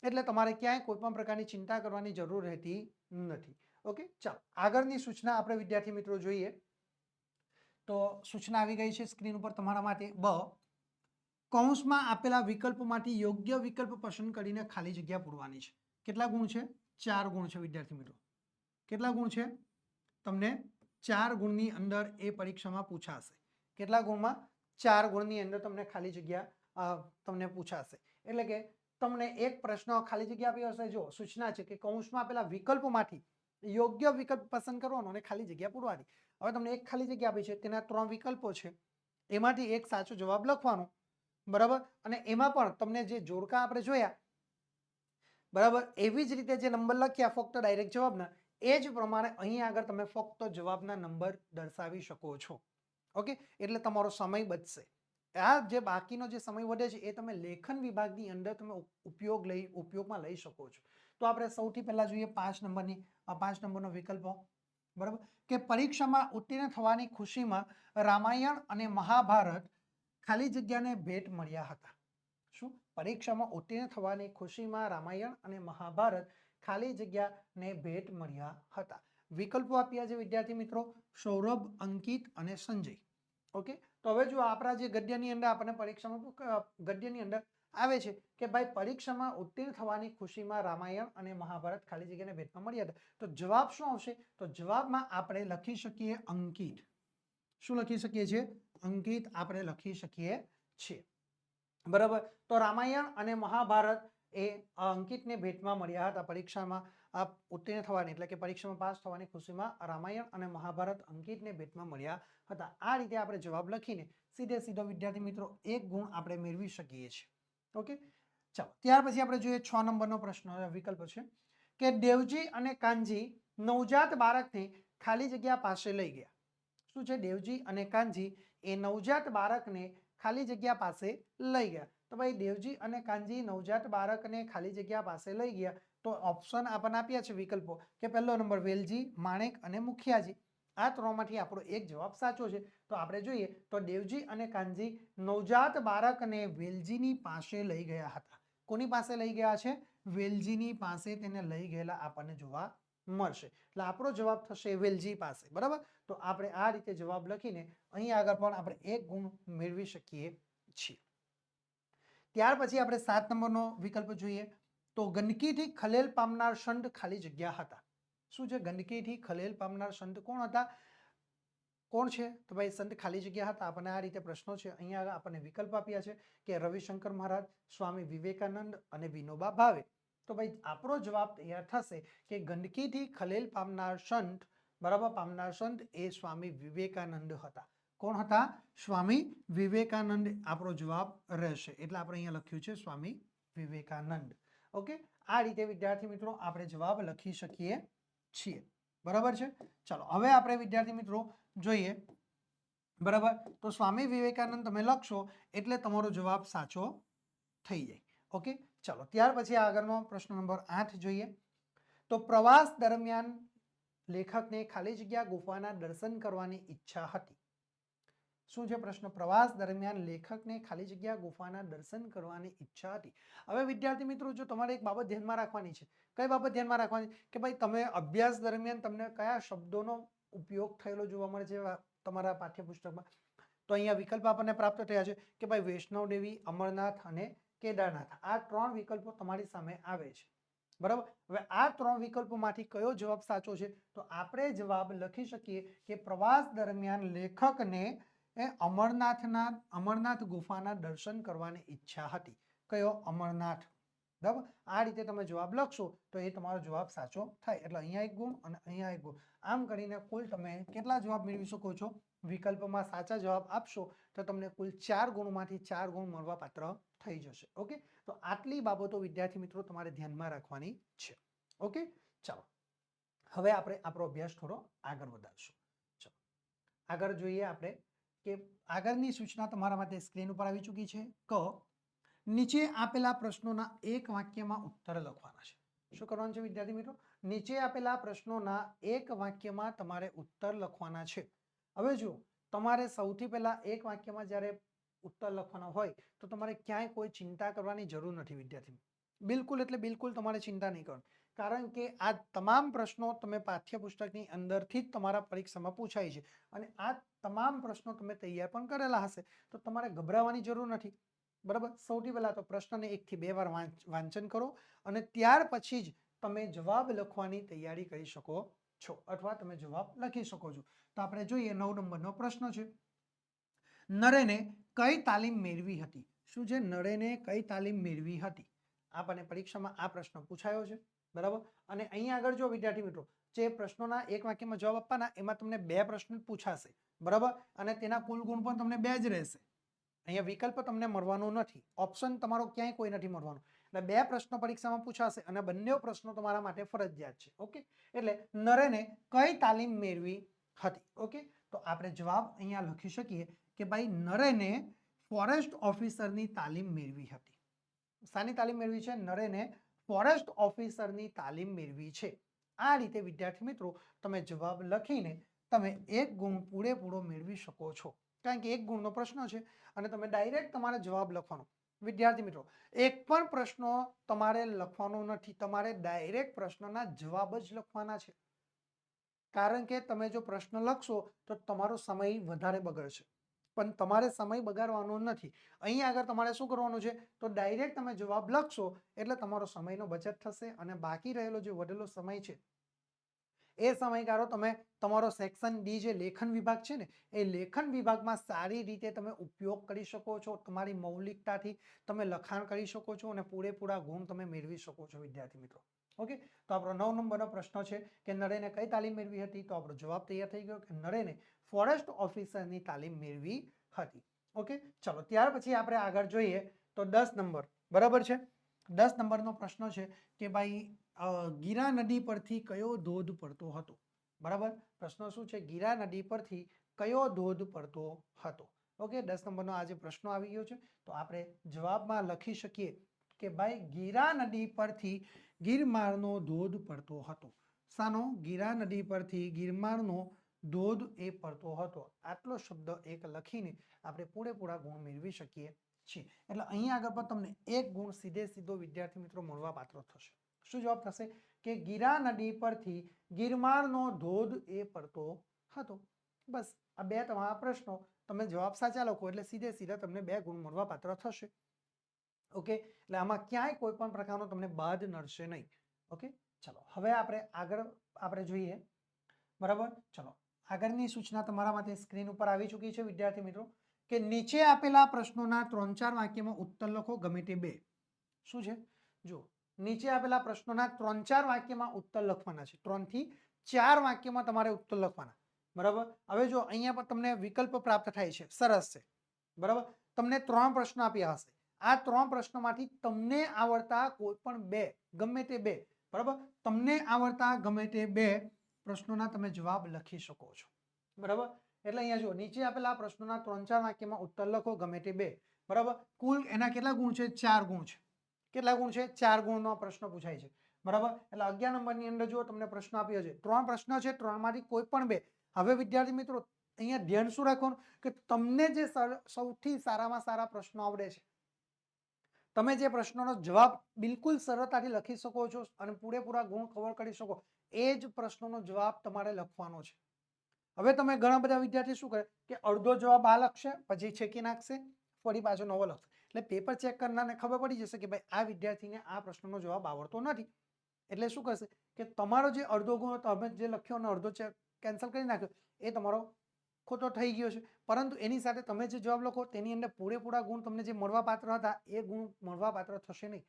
એટલે તમારે ક્યાંય કોઈ પણ પ્રકારની ચિંતા કરવાની જરૂર રહેતી નથી. ઓકે, ચાલો આગળની સૂચના આપણે વિદ્યાર્થી મિત્રો જોઈએ. તો સૂચના આવી ગઈ છે સ્ક્રીન ઉપર તમારા માટે. કૌંસમાં આપેલા વિકલ્પોમાંથી યોગ્ય વિકલ્પ પસંદ કરીને ખાલી જગ્યા પૂરવાની છે. કેટલા ગુણ છે? 4 ગુણ છે વિદ્યાર્થી મિત્રો. કેટલા ગુણ છે? તમને 4 ગુણની અંદર એ પરીક્ષામાં પૂછાશે. કેટલા ગુણમાં? 4 ગુણની અંદર તમને ખાલી જગ્યા તમને પૂછાશે. એટલે કે તમને એક પ્રશ્ન ખાલી જગ્યા આપી હશે. જો સૂચના છે કે કૌંસમાં આપેલા વિકલ્પોમાંથી યોગ્ય વિકલ્પ પસંદ કરવાનો અને ખાલી જગ્યા પૂરવાની. હવે તમને એક ખાલી જગ્યા આપી છે, તેના 3 વિકલ્પો છે, એમાંથી એક સાચો જવાબ લખવાનો. બરાબર, અને એમાં પણ તમને જે જોડકા આપણે જોયા, બરાબર, એવી જ રીતે જે નંબર લખ્યા ફક્ત ડાયરેક્ટ જવાબના, એ જ પ્રમાણે અહીં આગળ તમે ફક્ત જવાબના નંબર દર્શાવી શકો છો. ઓકે, એટલે તમારો સમય બચશે. આ જે બાકીનો જે સમય વધે છે એ તમે લેખન વિભાગની અંદર તમે ઉપયોગમાં લઈ શકો છો. તો આપણે સૌથી પહેલા જોઈએ 5 નંબરનો વિકલ્પ. બરાબર, કે પરીક્ષામાં ઉત્તીર્ણ થવાની ખુશીમાં રામાયણ અને મહાભારત ખાલી જગ્યાને ભેટ મળ્યા હતા. શું? પરીક્ષામાં ઉત્તીર્ણ થવાની ખુશીમાં રામાયણ અને મહાભારત ખાલી જગ્યાને ભેટ મળ્યા હતા. વિકલ્પો આપ્યા છે વિદ્યાર્થી મિત્રો સૌરભ, અંકિત અને સંજય. ઓકે, તો હવે જો આપણા જે ગદ્યની અંદર આપણને પરીક્ષામાં ગદ્યની અંદર આવે છે કે ભાઈ પરીક્ષામાં ઉત્તીર્ણ થવાની ખુશીમાં રામાયણ અને મહાભારત ખાલી જગ્યાને ભેટમાં મળ્યા હતા. તો જવાબ શું આવશે? તો જવાબમાં આપણે લખી શકીએ અંકિત. શું લખી શકીએ છીએ? અંકિત આપણે લખી શકીએ છીએ. બરાબર, તો રામાયણ અને મહાભારત એ અંકિતને ભેટમાં મળ્યા હતા. પરીક્ષામાં ઉત્તીર્ણ થવાની એટલે કે પરીક્ષામાં પાસ થવાની ખુશીમાં રામાયણ અને મહાભારત અંકિતને ભેટમાં મળ્યા હતા. આ રીતે આપણે જવાબ લખીને સીધો વિદ્યાર્થી મિત્રો 1 ગુણ આપણે મેળવી શકીએ છીએ. ઓકે, ચાલો ત્યાર પછી આપણે જોઈએ 6 નંબરનો પ્રશ્ન વિકલ્પ છે કે દેવજી અને કાનજી નવજાત બાળકને ખાલી જગ્યા પાસે લઈ ગયા. શું છે? દેવજી અને કાનજી એ નવજાત બાળકને ખાલી જગ્યા પાસે લઈ ગયા. તો ભાઈ દેવજી અને કાનજી નવજાત બાળકને ખાલી જગ્યા પાસે લઈ ગયા. તો ઓપ્શન આપણને આપ્યા છે વિકલ્પો કે પહેલો નંબર વેલજી, માણેક અને મુખિયાજી. આ 3માંથી આપણો એક જવાબ સાચો છે. તો આપણે જોઈએ તો દેવજી અને કાનજી નવજાત બાળકને વેલજીની પાસે લઈ ગયા હતા. કોની પાસે લઈ ગયા છે? વેલજીની પાસે તેને લઈ ગયેલા આપણને જોવા મળશે. એટલે આપણો જવાબ થશે વેલજી પાસે. બરાબર, તો આપણે આ રીતે જવાબ લખીને અહીં આગળ પણ આપણે 1 ગુણ મેળવી શકીએ છીએ. ત્યાર પછી આપણે 7 નંબરનો વિકલ્પ જોઈએ. તો ગંદકીથી ખલેલ પામનાર સંત ખાલી જગ્યા હતા. શું છે? ગંદકીથી ખલેલ પામનાર સંત કોણ હતા? કોણ છે? તો ભાઈ સંત ખાલી જગ્યા હતા. આપણને આ રીતે પ્રશ્નો છે. અહીંયા આપણને વિકલ્પ આપ્યા છે કે રવિશંકર મહારાજ, સ્વામી વિવેકાનંદ અને વિનોબા ભાવે. તો ભાઈ આપણો જવાબ તૈયાર થશે કે ગંદકીથી ખલેલ પામનાર સંત, બરાબર, પામનાર સંત એ સ્વામી વિવેકાનંદ હતા. કોણ હતા? સ્વામી વિવેકાનંદ આપણો જવાબ રહેશે. એટલે આપણે અહીંયા લખ્યું છે સ્વામી વિવેકાનંદ. ઓકે, આ રીતે વિદ્યાર્થી મિત્રો આપણે જવાબ લખી શકીએ છીએ. બરાબર છે. ચાલો હવે આપણે વિદ્યાર્થી મિત્રો જોઈએ. બરાબર, તો સ્વામી વિવેકાનંદ તમે લખશો એટલે તમારો જવાબ સાચો થઈ જાય. ઓકે, ચાલો ત્યાર પછી આગળનો પ્રશ્ન નંબર 8 જોઈએ. તો પ્રવાસ દરમિયાન લેખકને ખાલી જગ્યા ગુફાના દર્શન કરવાની ઈચ્છા હતી. શું છે પ્રશ્ન? પ્રવાસ દરમિયાન લેખકને ખાલી જગ્યા ગુફાના દર્શન કરવાની ઈચ્છા હતી. હવે વિદ્યાર્થી મિત્રો, જો તમારે એક બાબત ધ્યાનમાં રાખવાની છે. કઈ બાબત ધ્યાનમાં રાખવાની? કે ભાઈ તમે અભ્યાસ દરમિયાન તમને કયા શબ્દોનો ઉપયોગ થયેલો જોવા મળે છે તમારા પાઠ્યપુસ્તકમાં. તો અહીંયા વિકલ્પ આપણને પ્રાપ્ત થયા છે કે ભાઈ વૈષ્ણવ દેવી, અમરનાથ અને કેદારનાથ. આ 3 વિકલ્પો તમારી સામે આવે છે. બરાબર. હવે આ 3 વિકલ્પોમાંથી કયો જવાબ સાચો છે? તો આપણે જવાબ લખી શકીએ કે પ્રવાસ દરમિયાન લેખકને અમરનાથ ગુફાના દર્શન કરવાની ઈચ્છા હતી. કયો? અમરનાથ. બરાબર. આ રીતે તમે જવાબ લખશો તો એ તમારો જવાબ સાચો થાય. એટલે અહીંયા એક ગુણ અને અહીંયા એક ગુણ. આમ કરીને કુલ તમે કેટલા જવાબ મેળવી શકો છો? વિકલ્પમાં સાચા જવાબ આપશો તો તમને કુલ 4 ગુણમાંથી 4 ગુણ મળવા પાત્ર થઈ જશે. ઓકે, તો આટલી બાબતો વિદ્યાર્થી મિત્રો તમારે ધ્યાનમાં રાખવાની છે. ઓકે, ચાલો હવે આપણે આપણો અભ્યાસ થોડો આગળ વધારશું. ચાલો આગળ જોઈએ આપણે કે આગળની સૂચના તમારા માટે સ્ક્રીન ઉપર આવી ચૂકી છે. નીચે આપેલા પ્રશ્નોના એક વાક્યમાં ઉત્તર લખવાના છે. શું કરવાનું છે વિદ્યાર્થી મિત્રો? નીચે આપેલા પ્રશ્નોના એક વાક્યમાં તમારે ઉત્તર લખવાના છે. હવે જુઓ, તમારે સૌથી પહેલા એક વાક્યમાં જ્યારે ઉત્તર લખવાનો હોય તો તમારે ક્યાંય કોઈ ચિંતા કરવાની જરૂર નથી વિદ્યાર્થી. બિલકુલ એટલે બિલકુલ તમારે ચિંતા નહીં કરવાની. કારણ કે આ તમામ પ્રશ્નો તમે પાઠ્યપુસ્તકની અંદરથી જ તમારા પરીક્ષામાં પૂછાય છે અને આ તમામ પ્રશ્નો તમે તૈયાર પણ કરેલા હશે, તો તમારે ગભરાવાની જરૂર નથી. બરાબર. સૌથી પહેલા તો પ્રશ્નને 1 થી 2 વાર વાંચન કરો અને ત્યાર પછી જ તમે જવાબ લખવાની તૈયારી કરી શકો છો અથવા તમે જવાબ લખી શકો છો. તો આપણે જોઈએ 9 નંબરનો પ્રશ્ન છે. નરેને કઈ તાલીમ મેળવી હતી? શું છે? નરેને કઈ તાલીમ મેળવી હતી? આપણને પરીક્ષામાં આ પ્રશ્ન પૂછાયો છે. બરાબર. અને અહીંયા આગળ જો વિદ્યાર્થી મિત્રો, જે પ્રશ્નોના એક વાક્યમાં જવાબ આપવાના એમાં તમને 2 પ્રશ્ન પૂછાશે. બરાબર. અને તેના કુલ ગુણ પણ તમને 2 જ રહેશે. અહીંયા વિકલ્પ તમને મળવાનો નથી. ઓપ્શન તમારો ક્યાંય કોઈ નથી મળવાનો. એટલે 2 પ્રશ્નો પરીક્ષામાં પૂછાશે અને બંને પ્રશ્નો તમારા માટે ફરજિયાત છે. ઓકે, એટલે નરેને કઈ તાલીમ મેળવી હતી? ઓકે, તો આપણે જવાબ અહીંયા લખી શકીએ કે ભાઈ નરેને ફોરેસ્ટ ઓફિસરની તાલીમ મેળવી હતી. શાની તાલીમ મેળવી છે? નરેને ફોરેસ્ટ ઓફિસરની તાલીમ મેળવી છે. આ રીતે વિદ્યાર્થી મિત્રો તમે જવાબ લખીને તમે 1 ગુણ પૂરેપૂરો મેળવી શકો છો. કારણ કે 1 ગુણનો પ્રશ્ન છે અને તમે ડાયરેક્ટ તમારે જવાબ લખવાનો. વિદ્યાર્થી મિત્રો, એક પણ પ્રશ્ન તમારે લખવાનો નથી. તમારે ડાયરેક્ટ પ્રશ્નના જવાબ જ લખવાના છે. કારણ કે તમે જો પ્રશ્ન લખશો તો તમારો સમય વધારે બગડશે, પણ તમારે સમય બગાડવાનો નથી. અહીં આગળ તમારે શું કરવાનું છે? તો ડાયરેક્ટ તમે જવાબ લખશો એટલે તમારો સમયનો બચત થશે અને બાકી રહેલો જે વધેલો સમય છે એ સમયગાળો તમે તમારો સેક્શન ડી જે લેખન વિભાગ છે ને, એ લેખન વિભાગમાં સારી રીતે તમે ઉપયોગ કરી શકો છો. તમારી મૌલિકતાથી તમે લખાણ કરી શકો છો અને પૂરેપૂરા ગુણ તમે મેળવી શકો છો વિદ્યાર્થી મિત્રો. ઓકે, તો આપણો 9 નંબરનો પ્રશ્ન છે કે નરેને કઈ તાલીમ મેળવી હતી? તો આપણો જવાબ તૈયાર થઈ ગયો કે નરેને ફોરેસ્ટ ઓફિસરની તાલીમ મેળવી હતી. ઓકે, ચલો ત્યાર પછી આપણે આગળ જોઈએ તો 10 નંબર. બરાબર છે. 10 નંબરનો પ્રશ્ન છે કે ભાઈ ગીરા નદી પરથી કયો ધોધ પડતો હતો? બરાબર. પ્રશ્ન શું છે? ગીરા નદી પરથી કયો ધોધ પડતો હતો? ઓકે, 10 નંબરનો આજે પ્રશ્ન આવી ગયો છે. તો આપણે જવાબમાં લખી શકીએ કે ભાઈ ગીરા નદી પરથી ગિરમારનો ધોધ પડતો હતો. શાનો? ગીરા નદી પરથી ગિરમારનો ધોધ એ પડતો હતો. આટલો શબ્દ એક લખીને આપણે પૂરેપૂરા ગુણ મેળવી શકીએ છીએ. એટલે અહીંયા આગળ પણ તમને 1 ગુણ સીધો વિદ્યાર્થી મિત્રો મળવા પાત્ર થશે. શું જવાબ થશે? કે ગીરા નદી પરથી ગિરમારનો ધોધ એ પડતો હતો. બસ આ 2 તમારા પ્રશ્નો તમે જવાબ સાચા લખો એટલે સીધા તમને 2 ગુણ મળવા પાત્ર થશે. ઓકે, એટલે આમાં ક્યાંય કોઈ પણ પ્રકારનો તમને બાદ નડશે નહીં. ઓકે, ચલો હવે આપણે જોઈએ. બરાબર. ચલો આગળની સૂચના તમારા માટે સ્ક્રીન ઉપર આવી ચૂકી છે વિદ્યાર્થી મિત્રો કે નીચે આપેલા પ્રશ્નોના 3-4 વાક્યમાં ઉત્તર લખો, ગમે તે 2. શું છે? જો નીચે આપેલા પ્રશ્નોના 3-4 વાક્યમાં ઉત્તર લખવાના છે. 3 થી 4 વાક્યમાં તમારે ઉત્તર લખવાના. બરાબર. હવે જો અહીંયા પર તમને વિકલ્પ પ્રાપ્ત થાય છે. સરસ છે. બરાબર. તમને 3 પ્રશ્નો આપ્યા હશે. આ 3 પ્રશ્નોમાંથી તમને આવડતા કોઈ પણ 2, ગમે તે 2, બરાબર, તમને આવડતા ગમે તે 2 પ્રશ્નોના તમે જવાબ લખી શકો છો. બરાબર. એટલે અહીંયા જો નીચે આપેલા પ્રશ્નોના 3-4 વાક્યમાં ઉત્તર લખો, ગમે તે 2. બરાબર. કુલ એના કેટલા ગુણ છે? 4 ગુણ છે. કેટલા ગુણ છે? 4 ગુણનો પ્રશ્ન પૂછાય છે. બરાબર. એટલે 11 નંબરની અંદર જો તમને પ્રશ્ન આપ્યો છે, 3 પ્રશ્ન છે, 3માંથી કોઈ પણ 2. હવે વિદ્યાર્થી મિત્રો અહીંયા ધ્યાન શું રાખવાનું કે તમને જે સૌથી સારામાં સારા પ્રશ્નો આવડે છે, તમે જે પ્રશ્નોનો જવાબ બિલકુલ સરળતાથી લખી શકો છો અને પૂરેપૂરા ગુણ કવર કરી શકો, એ જ પ્રશ્નોનો જવાબ તમારે લખવાનો છે. હવે તમે ઘણા બધા વિદ્યાર્થી શું કરે કે અડધો જવાબ આ લખશે, પછી છેકી નાખશે, ફરી પાછો નવો લખશે. એટલે પેપર ચેક કરનારને ખબર પડી જશે કે ભાઈ આ વિદ્યાર્થીને આ પ્રશ્નનો જવાબ આવડતો નથી. એટલે શું કરશે કે તમારો જે અડધો ગુણ તમે જે લખ્યો અને અડધો કેન્સલ કરી નાખ્યો એ તમારો ખોટો થઈ ગયો છે. પરંતુ એની સાથે તમે જે જવાબ લખો તેની અંદર પૂરેપૂરા ગુણ તમને જે મળવા પાત્ર હતા એ ગુણ મળવા પાત્ર થશે નહીં.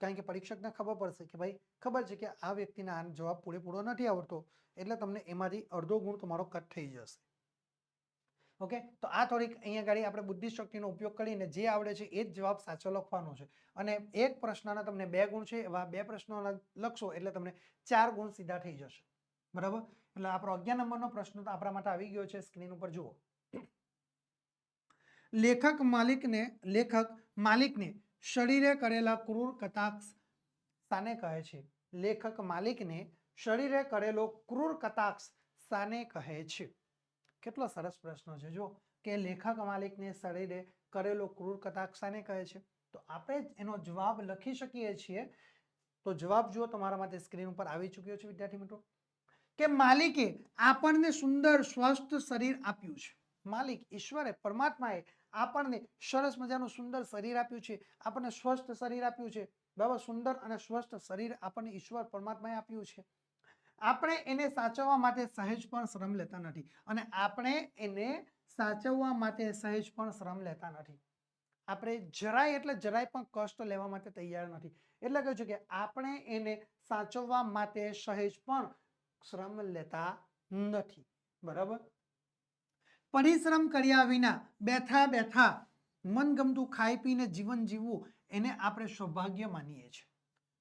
કારણ કે પરીક્ષકને ખબર પડશે કે ભાઈ ખબર છે કે આ વ્યક્તિને આ જવાબ પૂરેપૂરો નથી આવડતો, એટલે તમને એમાંથી અડધો ગુણ તમારો કટ થઈ જશે. ઓકે, તો આ થોડીક અહીંયા ગાડી આપણે બુદ્ધિશક્તિનો ઉપયોગ કરીને જે આવડે છે એ જ જવાબ સાચો લખવાનો છે. અને એક પ્રશ્નના તમને 2 ગુણ છે, એવા 2 પ્રશ્નો લખશો એટલે તમને 4 ગુણ સીધા થઈ જશે. બરાબર. એટલે આપણો 11 નંબરનો પ્રશ્ન તો આપણા માટે આવી ગયો છે. સ્ક્રીન ઉપર જુઓ. લેખક માલિકને શરીરે કરેલા ક્રૂર કટાક્ષ શાને કહે છે? લેખક માલિકને શરીરે કરેલો ક્રૂર કટાક્ષ શાને કહે છે? કેટલો સરસ પ્રશ્ન છે. જો કે લેખક માલિકને શરીરે કરેલો ક્રૂર કટાક્ષ શાને કહે છે? તો આપણે જ એનો જવાબ લખી શકીએ છીએ. તો જવાબ જો તમારા માટે સ્ક્રીન ઉપર આવી ચૂક્યો છે વિદ્યાર્થી મિત્રો, કે માલિકે આપણને સુંદર સ્વસ્થ શરીર આપ્યું છે. માલિક ઈશ્વરે પરમાત્માએ આપણને સરસ મજાનું સુંદર શરીર આપ્યું છે, આપણને સ્વસ્થ શરીર આપ્યું છે. બરાબર, સુંદર અને સ્વસ્થ શરીર આપણને ઈશ્વર પરમાત્માએ આપ્યું છે. આપણે એને સાચવવા માટે સહેજ પણ શ્રમ લેતા નથી. અને આપણે એને સાચવવા માટે સહેજ પણ શ્રમ લેતા નથી. આપણે જરાય એટલે જરાય પણ કષ્ટ લેવા માટે તૈયાર નથી. એટલે કહ્યું છે કે આપણે એને સાચવવા માટે સહેજ પણ શ્રમ લેતા નથી. બરાબર. પરિશ્રમ કર્યા વિના બેઠા બેઠા મનગમતું ખાઈ પીને જીવન જીવવું એને આપણે સૌભાગ્ય માનીએ છીએ.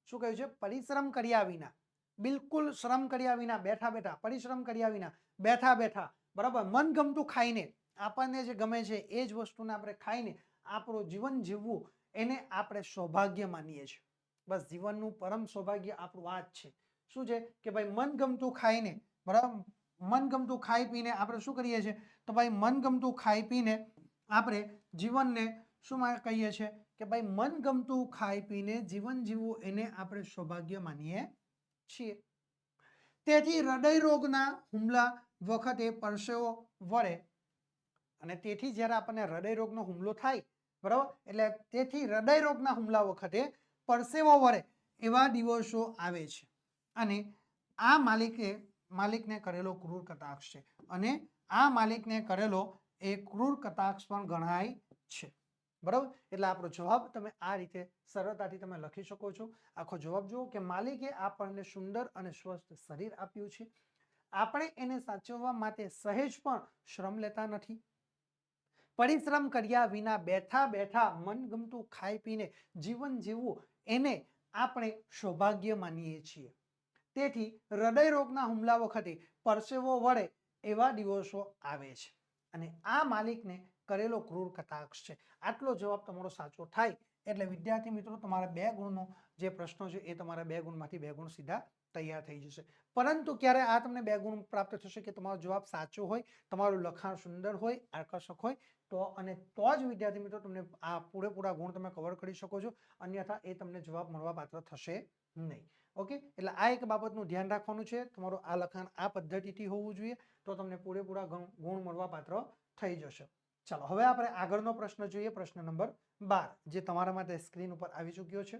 શું કહ્યું છે? પરિશ્રમ કર્યા વિના, બિલકુલ શ્રમ કર્યા વિના, બેઠા બેઠા, પરિશ્રમ કર્યા વિના, બેઠા બેઠા, બરાબર, મનગમતું ખાઈને, આપણને જે ગમે છે એ જ વસ્તુને આપણે ખાઈને આપણું જીવન જીવવું એને આપણે સૌભાગ્ય માનીએ છીએ. બસ જીવનનું પરમ સૌભાગ્ય આપણું આ જ છે. શું છે કે ભાઈ મનગમતું ખાઈને, બરાબર, મનગમતું ખાઈ પીને આપણે શું કરીએ છીએ? તો ભાઈ મનગમતું ખાઈ પીને આપણે જીવનને શું કહીએ છીએ કે ભાઈ મનગમતું ખાઈ પીને જીવન જીવવું એને આપણે સૌભાગ્ય માનીએ છીએ. તેથી હૃદય રોગના હુમલા વખતે પરસેવો વળે, અને તેથી જ્યારે આપણને હૃદય રોગનો હુમલો થાય, બરાબર, એટલે તેથી હૃદય રોગના હુમલા વખતે પરસેવો વળે એવા દિવસો આવે છે. અને આ માલિકને કરેલો ક્રૂર કટાક્ષ છે. અને આ માલિકને કરેલો એ ક્રૂર કટાક્ષ પણ ગણાય છે. બરાબર. એટલે આપણો જવાબ તમે આ રીતે સરળતાથી તમે લખી શકો છો. આખો જવાબ જુઓ કે માલિકે આપણને સુંદર અને સ્વસ્થ શરીર આપ્યું છે, આપણે એને સાચવવા માટે સહેજ પણ શ્રમ લેતા નથી. પરિશ્રમ કર્યા વિના બેઠા બેઠા મનગમતું ખાઈ પીને જીવન જીવવું એને આપણે સૌભાગ્ય માનીએ છીએ. તેથી હૃદય રોગના હુમલા વખતે પરસેવો વળે એવા દિવસો આવે છે. અને આ માલિકને કરેલો ક્રૂર કટાક્ષ છે. આટલો જવાબ તમારો સાચો થાય એટલે વિદ્યાર્થી મિત્રો તમારા 2 ગુણનો જે પ્રશ્નો છે એ તમારા 2 ગુણમાંથી 2 ગુણ સીધા તૈયાર થઈ જશે. પરંતુ ક્યારે આ તમને 2 ગુણ પ્રાપ્ત થશે કે તમારો જવાબ સાચો હોય, તમારું લખાણ સુંદર હોય, આકર્ષક હોય, તો જ વિદ્યાર્થી મિત્રો તમને આ પૂરેપૂરા ગુણ તમે કવર કરી શકો છો. અન્યથા એ તમને જવાબ મળવા પાત્ર થશે નહીં. ઓકે, એટલે આ એક બાબતનું ધ્યાન રાખવાનું છે. તમારું આ લખાણ આ પદ્ધતિથી હોવું જોઈએ, તો તમને પૂરેપૂરા ગુણ મળવા પાત્ર થઈ જશે. ચાલો હવે આપણે આગળનો પ્રશ્ન જોઈએ. પ્રશ્ન નંબર 12 જે તમારા માટે સ્ક્રીન ઉપર આવી ચૂક્યો છે.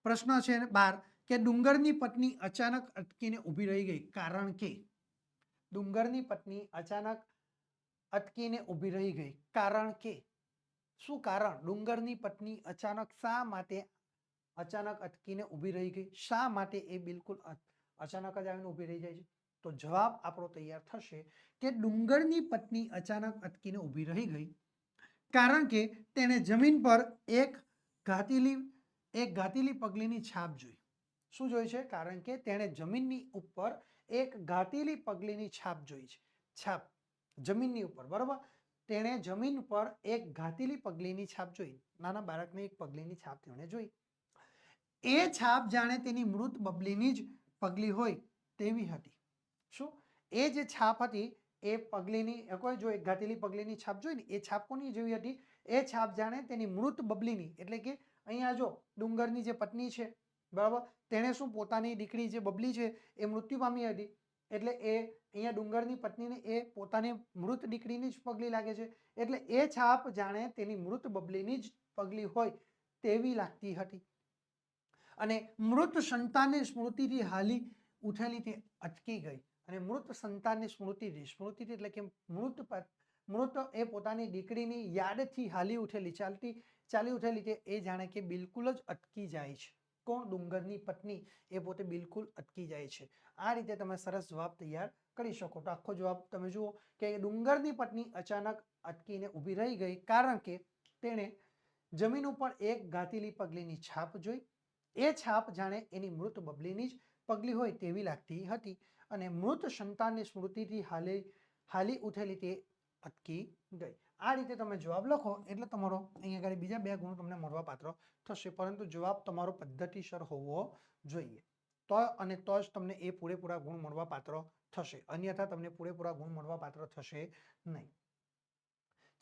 પ્રશ્ન છે 12 કે ડુંગરની પત્ની અચાનક અટકીને ઊભી રહી ગઈ કારણ કે. ડુંગરની પત્ની અચાનક અટકીને ઊભી રહી ગઈ કારણ કે. શું કારણ? ડુંગરની પત્ની અચાનક શા માટે અચાનક અટકીને ઊભી રહી ગઈ? શા માટે એ બિલકુલ અચાનક જ આવીને ઊભી રહી જાય છે? તો જવાબ આપણો તૈયાર થશે કે ડુંગરની પત્ની અચાનક અટકીને ઊભી રહી ગઈ કારણ કે તેણે જમીન પર એક ઘાતીલી પગલીની છાપ જોઈ. શું જોઈ છે? કારણ કે તેણે જમીનની ઉપર એક ઘાતીલી પગલીની છાપ જોઈ છે. છાપ જમીનની ઉપર, બરાબર, તેણે જમીન પર એક ઘાતીલી પગલીની છાપ જોઈ. નાના બાળકની એક પગલીની છાપ તેણે જોઈ. એ છાપ જાણે તેની મૃત બબલીની જ પગલી હોય તેવી હતી. શું એ જે છાપ હતી એ પગલીની, કોઈ જો એક ઘાટેલી પગલીની છાપ જોઈ ને એ છાપ કોની જેવી હતી? એ છાપ જાણે તેની મૃત બબલીની, એટલે કે અહીંયા જો ડુંગરની જે પત્ની છે, બરાબર, તેણે શું પોતાની દીકરી જે બબલી છે એ મૃત્યુ પામી હતી, એટલે એ અહીંયા ડુંગરની પત્નીને એ પોતાની મૃત દીકરીની જ પગલી લાગે છે, એટલે એ છાપ જાણે તેની મૃત બબલીની જ પગલી હોય તેવી લાગતી હતી. અને મૃત સંતાનની સ્મૃતિથી હાલી ઉઠેલી તે અટકી ગઈ. અને મૃત સંતાનની સ્મૃતિ એટલે કે મૃત એ પોતાની દીકરીની યાદથી હાલી ઉઠેલી, ચાલી ઉઠેલી તે એ જાણે કે બિલકુલ જ અટકી જાય છે. કોણ? ડુંગરની પત્ની એ પોતે બિલકુલ અટકી જાય છે. આ રીતે તમે સરસ જવાબ તૈયાર કરી શકો. તો આખો જવાબ તમે જુઓ કે ડુંગરની પત્ની અચાનક અટકીને ઊભી રહી ગઈ કારણ કે તેણે જમીન ઉપર એક ઘાતીલી પગલીની છાપ જોઈ. એ છાપ જાણે એની મૃત બબલીની જ પગલી હોય તેવી લાગતી હતી. અને મૃત સંતાનની સ્મૃતિથી હાલી ઉઠેલી તે અટકી ગઈ. આ રીતે તમે જવાબ લખો એટલે તમારો અહીંયા આગળ બીજા 2 ગુણ તમને મળવા પાત્ર થશે, પરંતુ જવાબ તમારો પદ્ધતિસર હોવો જોઈએ. તો જ તમને એ પૂરેપૂરા ગુણ મળવા પાત્ર થશે, અન્યથા તમને પૂરેપૂરા ગુણ મળવા પાત્ર થશે નહીં.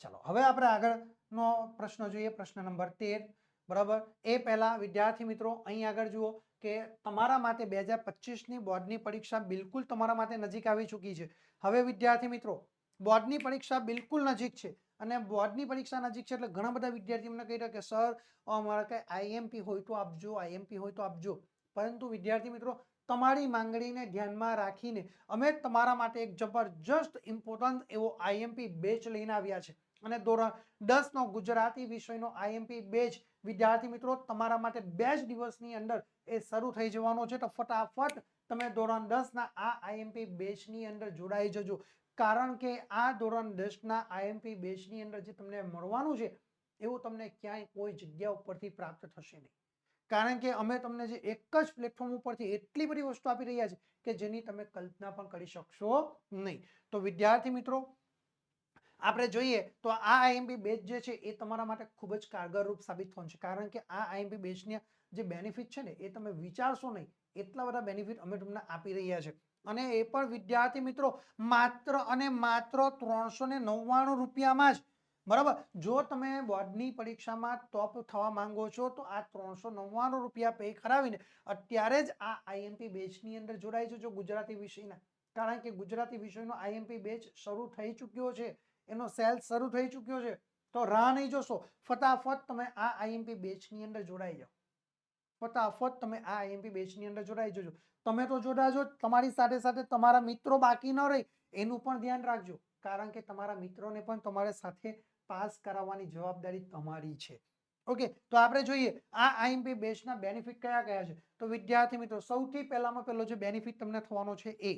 ચાલો હવે આપણે આગળનો પ્રશ્ન જોઈએ, પ્રશ્ન નંબર 13. બરાબર, એ પહેલા વિદ્યાર્થી મિત્રો અહીં આગળ જુઓ કે તમારા માટે 2025ની બોર્ડની પરીક્ષા બિલકુલ તમારા માટે નજીક આવી ચૂકી છે. હવે વિદ્યાર્થી મિત્રો બોર્ડની પરીક્ષા બિલકુલ નજીક છે, અને બોર્ડની પરીક્ષા નજીક છે એટલે ઘણા બધા વિદ્યાર્થીઓ મને કહી રહ્યા કે સર અમારે કઈ આઈએમપી હોય તો આપજો, આઈએમપી હોય તો આપજો. પરંતુ વિદ્યાર્થી મિત્રો તમારી માંગણીને ધ્યાનમાં રાખીને અમે તમારા માટે એક જબરજસ્ત ઇમ્પોર્ટન્ટ એવો આઈએમપી બેચ લઈને આવ્યા છે. અને ધોરણ 10 નો ગુજરાતી વિષયનો આઈએમપી બેચ વિદ્યાર્થી મિત્રો તમારા માટે 2 જ દિવસની અંદર એ શરૂ થઈ જવાનો છે. તો ફટાફટ તમે ધોરણ 10 ના આ આઈએમપી બેચની અંદર જોડાઈ જજો, કારણ કે આ ધોરણ 10 ના આઈએમપી બેચની અંદર જે તમને મળવાનું છે એવું તમને ક્યાંય કોઈ જગ્યા ઉપરથી પ્રાપ્ત થશે નહીં. કારણ કે અમે તમને જે એક જ પ્લેટફોર્મ ઉપરથી એટલી બધી વસ્તુ આપી રહ્યા છે કે જેની તમે કલ્પના પણ કરી શકશો નહીં. તો વિદ્યાર્થી મિત્રો આપણે જોઈએ તો આ આઈએમપી બેચ જે છે એ તમારા માટે ખૂબ જ કારગરરૂપ સાબિત થવાનું છે, કારણ કે આ આઈએમપી બેચના જે બેનિફિટ છે ને એ તમે વિચારશો નહીં એટલા બધા બેનિફિટ અમે તમને આપી રહ્યા છે. અને એ પણ વિદ્યાર્થી મિત્રો માત્ર અને માત્ર 399 રૂપિયામાં જ. બરાબર, જો તમે બોર્ડની પરીક્ષામાં ટોપ થવા માંગો છો તો આ 399 રૂપિયા પે કરાવીને અત્યારે જ આ આઈએમપી બેચની અંદર જોડાઈ જજો ગુજરાતી વિષયના, કારણ કે ગુજરાતી વિષયનો આઈએમપી બેચ શરૂ થઈ ચૂક્યો છે, એનો સેલ શરૂ થઈ ચૂક્યો છે. તો રાહ નહીં જોશો, ફટાફટ તમે આ આઈએમપી બેચની અંદર જોડાઈ જાઓ. ફટાફટ તમે આ આઈએમપી બેચની અંદર જોડાઈ જજો. તમે તો જોડાજો, તમારી સાથે સાથે તમારા મિત્રો બાકી ન રહે એનું પણ ધ્યાન રાખજો, કારણ કે તમારા મિત્રોને પણ તમારે સાથે પાસ કરાવવાની જવાબદારી તમારી છે. ઓકે, તો આપણે જોઈએ આ આઈએમપી બેચના બેનિફિટ કયા કયા છે. તો વિદ્યાર્થી મિત્રો સૌથી પહેલામાં પહેલો જે બેનિફિટ તમને થવાનો છે એ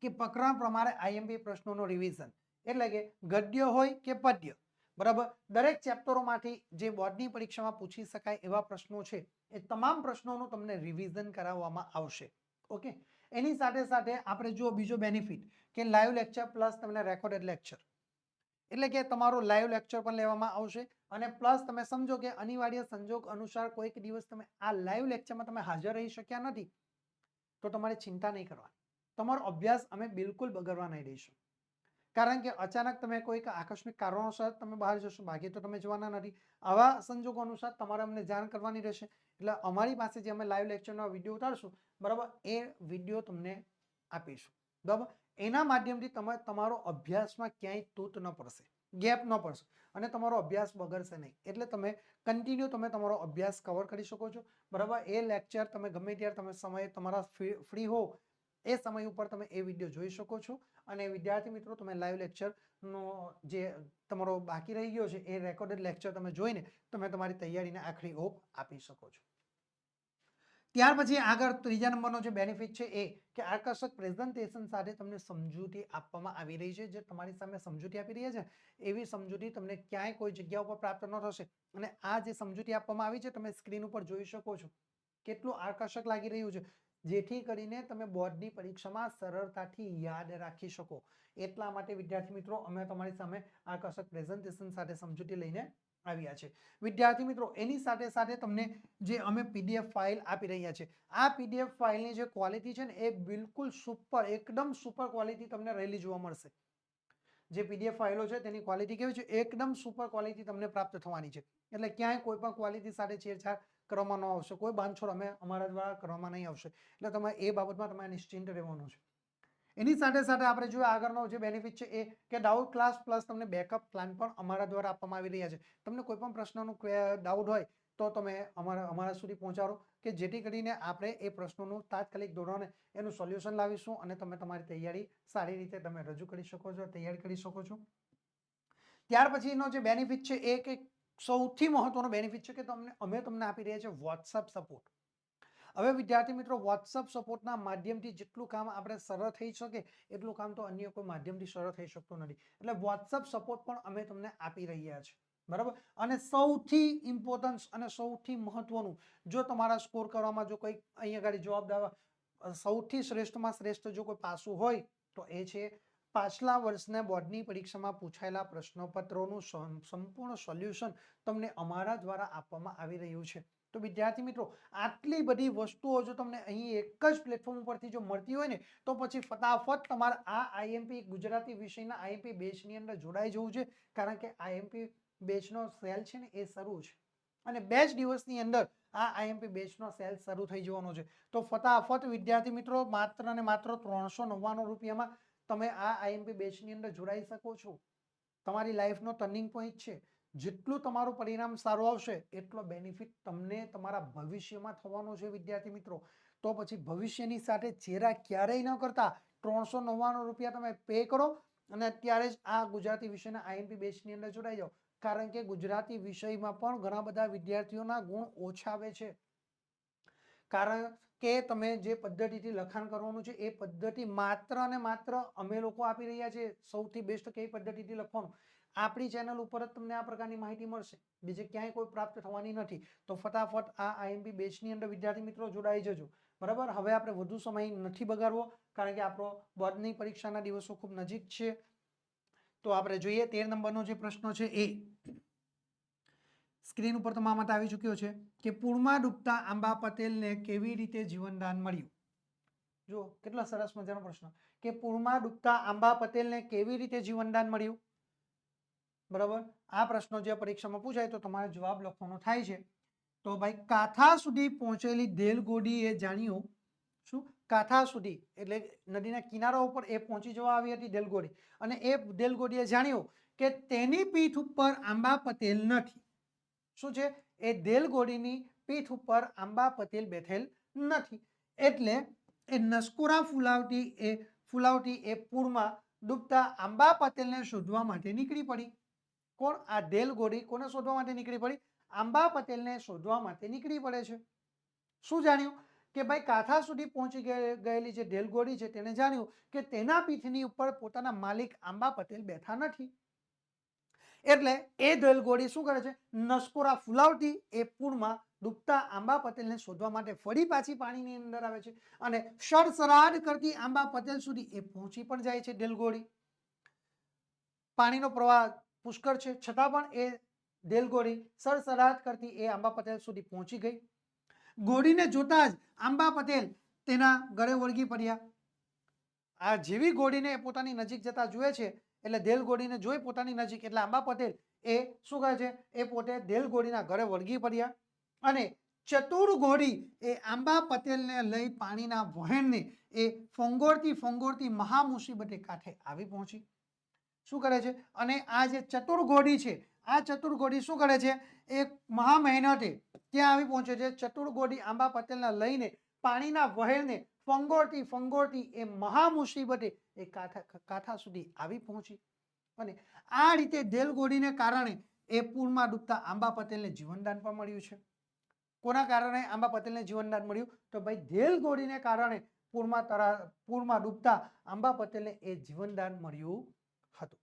કે પ્રકરણ પ્રમાણે આઈએમપી પ્રશ્નોનો રિવિઝન, એટલે કે ગદ્ય હોય કે પદ્ય, બરાબર, દરેક ચેપ્ટરોમાંથી જે બોર્ડની પરીક્ષામાં પૂછી શકાય એવા પ્રશ્નો છે એ તમામ પ્રશ્નોનું તમને રિવિઝન કરાવવામાં આવશે. ઓકે, એની સાથે સાથે આપણે જો બીજો બેનિફિટ કે લાઈવ લેક્ચર પ્લસ તમને રેકોર્ડેડ લેક્ચર, એટલે કે તમારો લાઈવ લેક્ચર પણ લેવામાં આવશે. અને પ્લસ તમે સમજો કે અનિવાર્ય સંજોગ અનુસાર કોઈક દિવસ તમે આ લાઈવ લેક્ચરમાં તમે હાજર રહી શક્યા નથી તો તમારે ચિંતા નહીં કરવાની, તમારો અભ્યાસ અમે બિલકુલ બગડવા નહીં દઈશું. કારણ કે અચાનક તમે કોઈક આકસ્મિક કારણોસર તમે બહાર જશો, બાકી તો તમે જવાના નથી. આવા સંજોગો અનુસાર તમારે અમને જાણ કરવાની રહેશે. એટલે અમારી પાસે જે અમે લાઈવ લેક્ચરનો વિડીયો ઉતારશું, બરાબર, એ વિડીયો તમને આપીશું. બરાબર, એના માધ્યમથી તમે તમારો અભ્યાસમાં ક્યાંય તૂટ ન પડશે, ગેપ ન પડશે, અને તમારો અભ્યાસ બગડશે નહીં. એટલે તમે કન્ટિન્યુ તમે તમારો અભ્યાસ કવર કરી શકો છો. બરાબર, એ લેક્ચર તમે ગમે ત્યારે તમે સમય તમારા ફ્રી હો એ સમય ઉપર તમે એ વિડીયો જોઈ શકો છો. અને વિદ્યાર્થી મિત્રો તમે લાઈવ લેક્ચરનો જે તમારો બાકી રહી ગયો છે એ રેકોર્ડેડ લેક્ચર તમે જોઈને તમે તમારી તૈયારીને આખરી ઓપ આપી શકો છો. ત્યાર પછી આગળ ત્રીજા નંબરનો જે બેનિફિટ છે એ કે આકર્ષક પ્રેઝન્ટેશન સાથે તમને સમજૂતી આપવામાં આવી રહી છે. જે તમારી સામે સમજૂતી આપી રહ્યા છે એવી સમજૂતી તમને ક્યાંય કોઈ જગ્યા ઉપર પ્રાપ્ત ન થશે. અને આ જે સમજૂતી આપવામાં આવી છે તમે સ્ક્રીન ઉપર જોઈ શકો છો કેટલું આકર્ષક લાગી રહ્યું છે. જેથી કરીને તમે બોર્ડની પરીક્ષામાં સરળતાથી યાદ રાખી શકો. એટલા માટે વિદ્યાર્થી મિત્રો અમે તમારી સામે આકર્ષક પ્રેઝન્ટેશન સાથે સમજૂતી લઈને આવ્યા છે. વિદ્યાર્થી મિત્રો એની સાથે સાથે તમને જે અમે પીડીએફ ફાઇલ આપી રહ્યા છે, આ પીડીએફ ફાઇલની જે ક્વોલિટી છે ને એ બિલકુલ સુપર, એકદમ સુપર ક્વોલિટી તમને રહેલી જોવા મળશે. જે પીડીએફ ફાઇલો છે તેની ક્વોલિટી કેવી છે? એકદમ સુપર ક્વોલિટી તમને પ્રાપ્ત થવાની છે. એટલે ક્યાંય કોઈ પણ ક્વોલિટી સાથે છેડછાડ કરવામાં ન આવશે, કોઈ બાંધછોડ અમે અમારા દ્વારા કરવામાં નહીં આવશે. એટલે તમે એ બાબતમાં તમારે નિશ્ચિંત રહેવાનું છે. એની સાથે સાથે આપણે જોઈએ આગળનો જે બેનિફિટ છે એ કે ડાઉટ ક્લાસ પ્લસ તમને બેકઅપ પ્લાન પણ અમારા દ્વારા આપવામાં આવી રહ્યા છે. તમને કોઈ પણ પ્રશ્નનો ડાઉટ હોય તો તમે અમારા સુધી પહોંચાડો કે જેથી કરીને આપણે એ પ્રશ્નોનું તાત્કાલિક ધોરણે એનું સોલ્યુશન લાવીશું અને તમે તમારી તૈયારી સારી રીતે તમે રજૂ કરી શકો છો, તૈયાર કરી શકો છો. ત્યાર પછીનો જે બેનિફિટ છે એ કે સૌથી મહત્વનો બેનિફિટ છે કે અમે તમને આપી રહ્યા છે વોટ્સઅપ સપોર્ટ. હવે વિદ્યાર્થી મિત્રો વોટ્સઅપ સપોર્ટના માધ્યમથી જેટલું કામ આપણે સરળ થઈ શકે એટલું કામ તો અન્ય કોઈ માધ્યમથી સરળ થઈ શકતું નથી. એટલે વોટ્સઅપ સપોર્ટ પણ અમે તમને આપી રહ્યા છે. બરાબર. અને સૌથી ઇમ્પોર્ટન્સ અને સૌથી મહત્વનું, જો તમારા સ્કોર કરવામાં જો કોઈ અહીંયા આગળ જવાબદાર સૌથી શ્રેષ્ઠમાં શ્રેષ્ઠ જો કોઈ પાસું હોય તો એ છે પાછલા વર્ષના બોર્ડની પરીક્ષામાં પૂછાયેલા પ્રશ્નપત્રોનું સંપૂર્ણ સોલ્યુશન તમને અમારા દ્વારા આપવામાં આવી રહ્યું છે. તો વિદ્યાર્થી મિત્રો આટલી બધી વસ્તુઓ જો તમને અહીં એક જ પ્લેટફોર્મ ઉપરથી જો મળતી હોય ને તો પછી ફટાફટ તમારે આ આઈએમપી ગુજરાતી વિષયના આઈએમપી બેચની અંદર જોડાઈ જવું છે. કારણ કે આઈએમપી બેચનો સેલ છે ને એ શરૂ છે અને 2 જ દિવસની અંદર આ આઈએમપી બેચનો સેલ શરૂ થઈ જવાનો છે. તો ફટાફટ વિદ્યાર્થી મિત્રો માત્ર ને માત્ર 399 રૂપિયામાં તમે આ આઈએમપી બેચની અંદર જોડાઈ શકો છો. તમારી લાઈફનો ટર્નિંગ પોઈન્ટ છે. જેટલું તમારું પરિણામ સારું આવશે એટલો બેનિફિટ તમને તમારા ભવિષ્યમાં થવાનો છે વિદ્યાર્થી મિત્રો. તો પછી ભવિષ્યની સાથે ચેરા ક્યારેય ન કરતા 399 રૂપિયા તમે પે કરો અને અત્યારે જ આ ગુજરાતી વિષયના આઈએમપી બેચની અંદર જોડાઈ જાઓ. કારણ કે ગુજરાતી વિષયમાં પણ ઘણા બધા વિદ્યાર્થીઓના ગુણ ઓછા આવે છે. કારણ કે તમે જે પદ્ધતિથી લખાણ કરવાનું છે એ પદ્ધતિ માત્ર ને માત્ર અમે લોકો આપી રહ્યા છે. સૌથી બેસ્ટ કઈ પદ્ધતિથી લખવાનું આપણી ચેનલ ઉપર જ તમને આ પ્રકારની માહિતી મળશે, બીજે ક્યાંય કોઈ પ્રાપ્ત થવાની નથી. તો ફટાફટ આ આઈએમપી બેચની અંદર વિદ્યાર્થી મિત્રો જોડાઈ જજો. બરાબર. હવે આપણે વધુ સમય નથી બગાડવો કારણ કે આપણો બોર્ડની પરીક્ષાના દિવસો ખૂબ નજીક છે. તો આપણે જોઈએ 13 નંબરનો જે પ્રશ્ન છે એ સ્ક્રીન ઉપર તમારા માટે આવી ચૂક્યો છે કે પૂરમાં ડૂબતા આંબા પટેલને કેવી રીતે જીવનદાન મળ્યું. જો કેટલો સરસ મજાનો પ્રશ્ન કે પૂરમાં ડૂબતા આંબા પટેલને કેવી રીતે જીવનદાન મળ્યું. બરાબર. આ પ્રશ્નો જે પરીક્ષામાં પૂછાય તો તમારે જવાબ લખવાનો થાય છે. તો ભાઈ કાંઠા સુધી પહોંચેલી દેલગોડીએ જાણ્યું. શું? કાંઠા સુધી એટલે નદીના કિનારા ઉપર એ પહોંચી જવા આવી હતી દેલગોડી અને એ દેલગોડીએ જાણ્યું કે તેની પીઠ ઉપર આંબા પટેલ નથી. શું છે? એ દેલગોડીની પીઠ ઉપર આંબા પટેલ બેઠેલ નથી. એટલે એ નસકોરા ફુલાવટી એ પૂરમાં ડૂબતા આંબા પટેલને શોધવા માટે નીકળી પડી. કોણ? આ દેલગોડી કોને શોધવા માટે નીકળી પડી? આંબા પટેલને શોધવા માટે નીકળી પડે છે. શું જાણ્યું? કે ભાઈ કાંઠા સુધી પહોંચી ગયેલી જે દેલગોડી છે તેને જાણ્યું કે તેના પીઠની ઉપર પોતાના માલિક આંબા પટેલ બેઠા નથી. એટલે એ દેલગોડી શું કરે છે? નસકોરા ફુલાવટી એ પૂરમાં ડૂબતા આંબા પટેલને શોધવા માટે ફરી પાછી પાણીની અંદર આવે છે અને સડસડાટ કરતી આંબા પટેલ સુધી એ પહોંચી પણ જાય છે દેલગોડી. પાણીનો પ્રવાહ પુષ્કળ છે છતાં પણ એ દેલગોડી સડસડાટ કરતી એ આંબા પટેલ સુધી પહોંચી ગઈ. ઘોડીને જોતા જ આંબા પટેલ તેના ગળે વળગી પડ્યા. આ જેવી ઘોડીને પોતાની નજીક જતા જુએ છે એટલે દેલગોડીને જોઈ પોતાની નજીક એટલે આંબા પટેલ એ શું કહે છે? એ પોતે દેલગોડીના ગળે વળગી પડ્યા અને ચતુર ઘોડી એ આંબા પટેલને લઈ પાણીના વહેણને એ ફંગોળતી મહા મુસીબતે કાંઠે આવી પહોંચી. શું કરે છે? અને આ જે ચતુર ઘોડી છે આ ચતુર ઘોડી શું કરે છે? એક મહા મહેનતે ત્યાં આવી પહોંચે છે. ચતુર ઘોડી આંબા પટેલને લઈને પાણીના વહેણને ફંગોળતી એ મહા મુસીબતે એ કાંઠા સુધી આવી પહોંચી. અને આ રીતે દેલગોડીને કારણે એ પૂરમાં ડૂબતા આંબા પટેલને જીવનદાન પણ મળ્યું છે. કોના કારણે આંબા પટેલને જીવનદાન મળ્યું? તો ભાઈ દેલગોડીને કારણે પૂરમાં ડૂબતા આંબા પટેલને એ જીવનદાન મળ્યું હતું.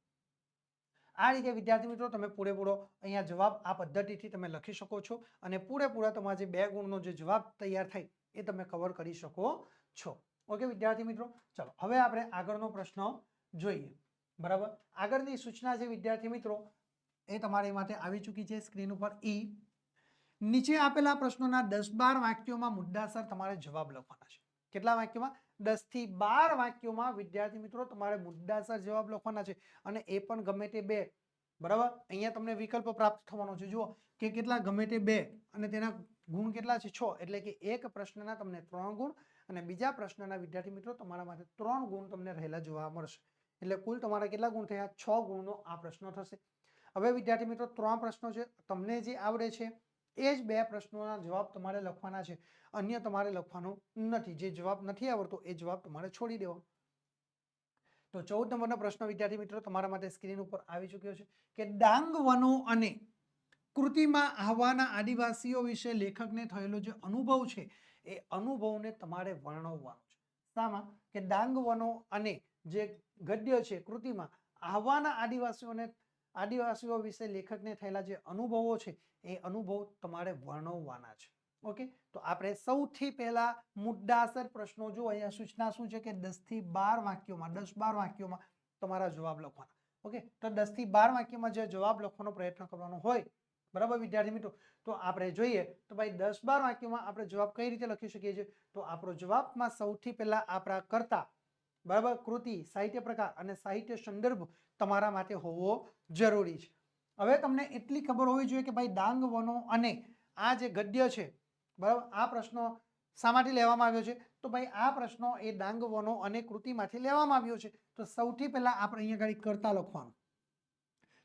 આ રીતે વિદ્યાર્થી મિત્રો તમે પૂરેપૂરો અહીંયા જવાબ આ પદ્ધતિથી તમે લખી શકો છો અને પૂરેપૂરા તમારા જે 2 ગુણનો જે જવાબ તૈયાર થાય એ તમે કવર કરી શકો છો. ઓકે વિદ્યાર્થી મિત્રો, ચલો હવે આપણે આગળનો પ્રશ્ન જોઈએ. બરાબર, આગળની સૂચના છે વિદ્યાર્થી મિત્રો એ તમારી માટે આવી ચૂકી છે સ્ક્રીન ઉપર. નીચે આપેલા પ્રશ્નોના 10-12 વાક્યોમાં મુદ્દાસર તમારે જવાબ લખવાના છે. કેટલા વાક્યોમાં? 10 થી 12 વાક્યોમાં વિદ્યાર્થી મિત્રો તમારે મુદ્દાસર જવાબ લખવાના છે, અને એ પણ ગમે તે બે. બરાબર, અહીંયા તમને વિકલ્પ પ્રાપ્ત થવાનો છે. જુઓ કે કેટલા, ગમે તે બે, અને તેના ગુણ કેટલા છે? 6. એટલે કે એક પ્રશ્નના તમને 3 ગુણ અને બીજા પ્રશ્નના વિદ્યાર્થી મિત્રો તમારા માટે 3 ગુણ તમને રહેલા જોવા મળશે. એટલે કુલ તમારા કેટલા ગુણ થયા? 6 ગુણનો આ પ્રશ્ન થશે. હવે વિદ્યાર્થી મિત્રો 3 પ્રશ્નો છે, તમને જે આવડે છે એ જ 2 પ્રશ્નોના જવાબ તમારે લખવાના છે. અન્ય તમારે લખવાનું નથી. જે જવાબ નથી આવડતો એ જવાબ તમારે છોડી દેવાનો. તો 14 નંબરનો પ્રશ્ન વિદ્યાર્થી મિત્રો તમારા માટે સ્ક્રીન ઉપર આવી ચૂક્યો છે કે ડાંગ વનો અને કૃતિમાં આવવાના આદિવાસીઓ વિશે લેખકને થયેલો જે અનુભવ છે એ અનુભવને તમારે વર્ણવવાનો છે. શામાં? કે ડાંગ વનો અને જે ગદ્ય છે કૃતિમાં આવવાના આદિવાસીઓ વિશે લેખકને થયેલા જે અનુભવો છે એ અનુભવ તમારે વર્ણવવાના છે. ઓકે, તો આપણે સૌથી પહેલા મુદ્દાસર પ્રશ્નો જો અહીંયા સૂચના શું છે કે 10 થી 12 વાક્યોમાં 10-12 વાક્યોમાં તમારા જવાબ લખવાના. ઓકે, તો 10 થી 12 વાક્યોમાં જે જવાબ લખવાનો પ્રયત્ન કરવાનો હોય, બરાબર વિદ્યાર્થી મિત્રો, તો આપણે જોઈએ તો ભાઈ 10-12 વાક્યોમાં આપણે જવાબ કઈ રીતે લખી શકીએ છીએ. તો આપણો જવાબમાં સૌથી પહેલા આપણા કરતા, બરાબર, કૃતિ, સાહિત્ય પ્રકાર અને સાહિત્ય સંદર્ભ તમારા માટે હોવો જરૂરી છે. હવે તમને એટલી ખબર હોવી જોઈએ કે ભાઈ ડાંગ વનો અને આ જે ગદ્ય છે, બરાબર, આ પ્રશ્નો શામાંથી લેવામાં આવ્યો છે? તો ભાઈ આ પ્રશ્નો એ ડાંગ વનો અને કૃતિમાંથી લેવામાં આવ્યો છે. તો સૌથી પહેલા આપણે અહીંયા આગળ કરતા લખવાનું.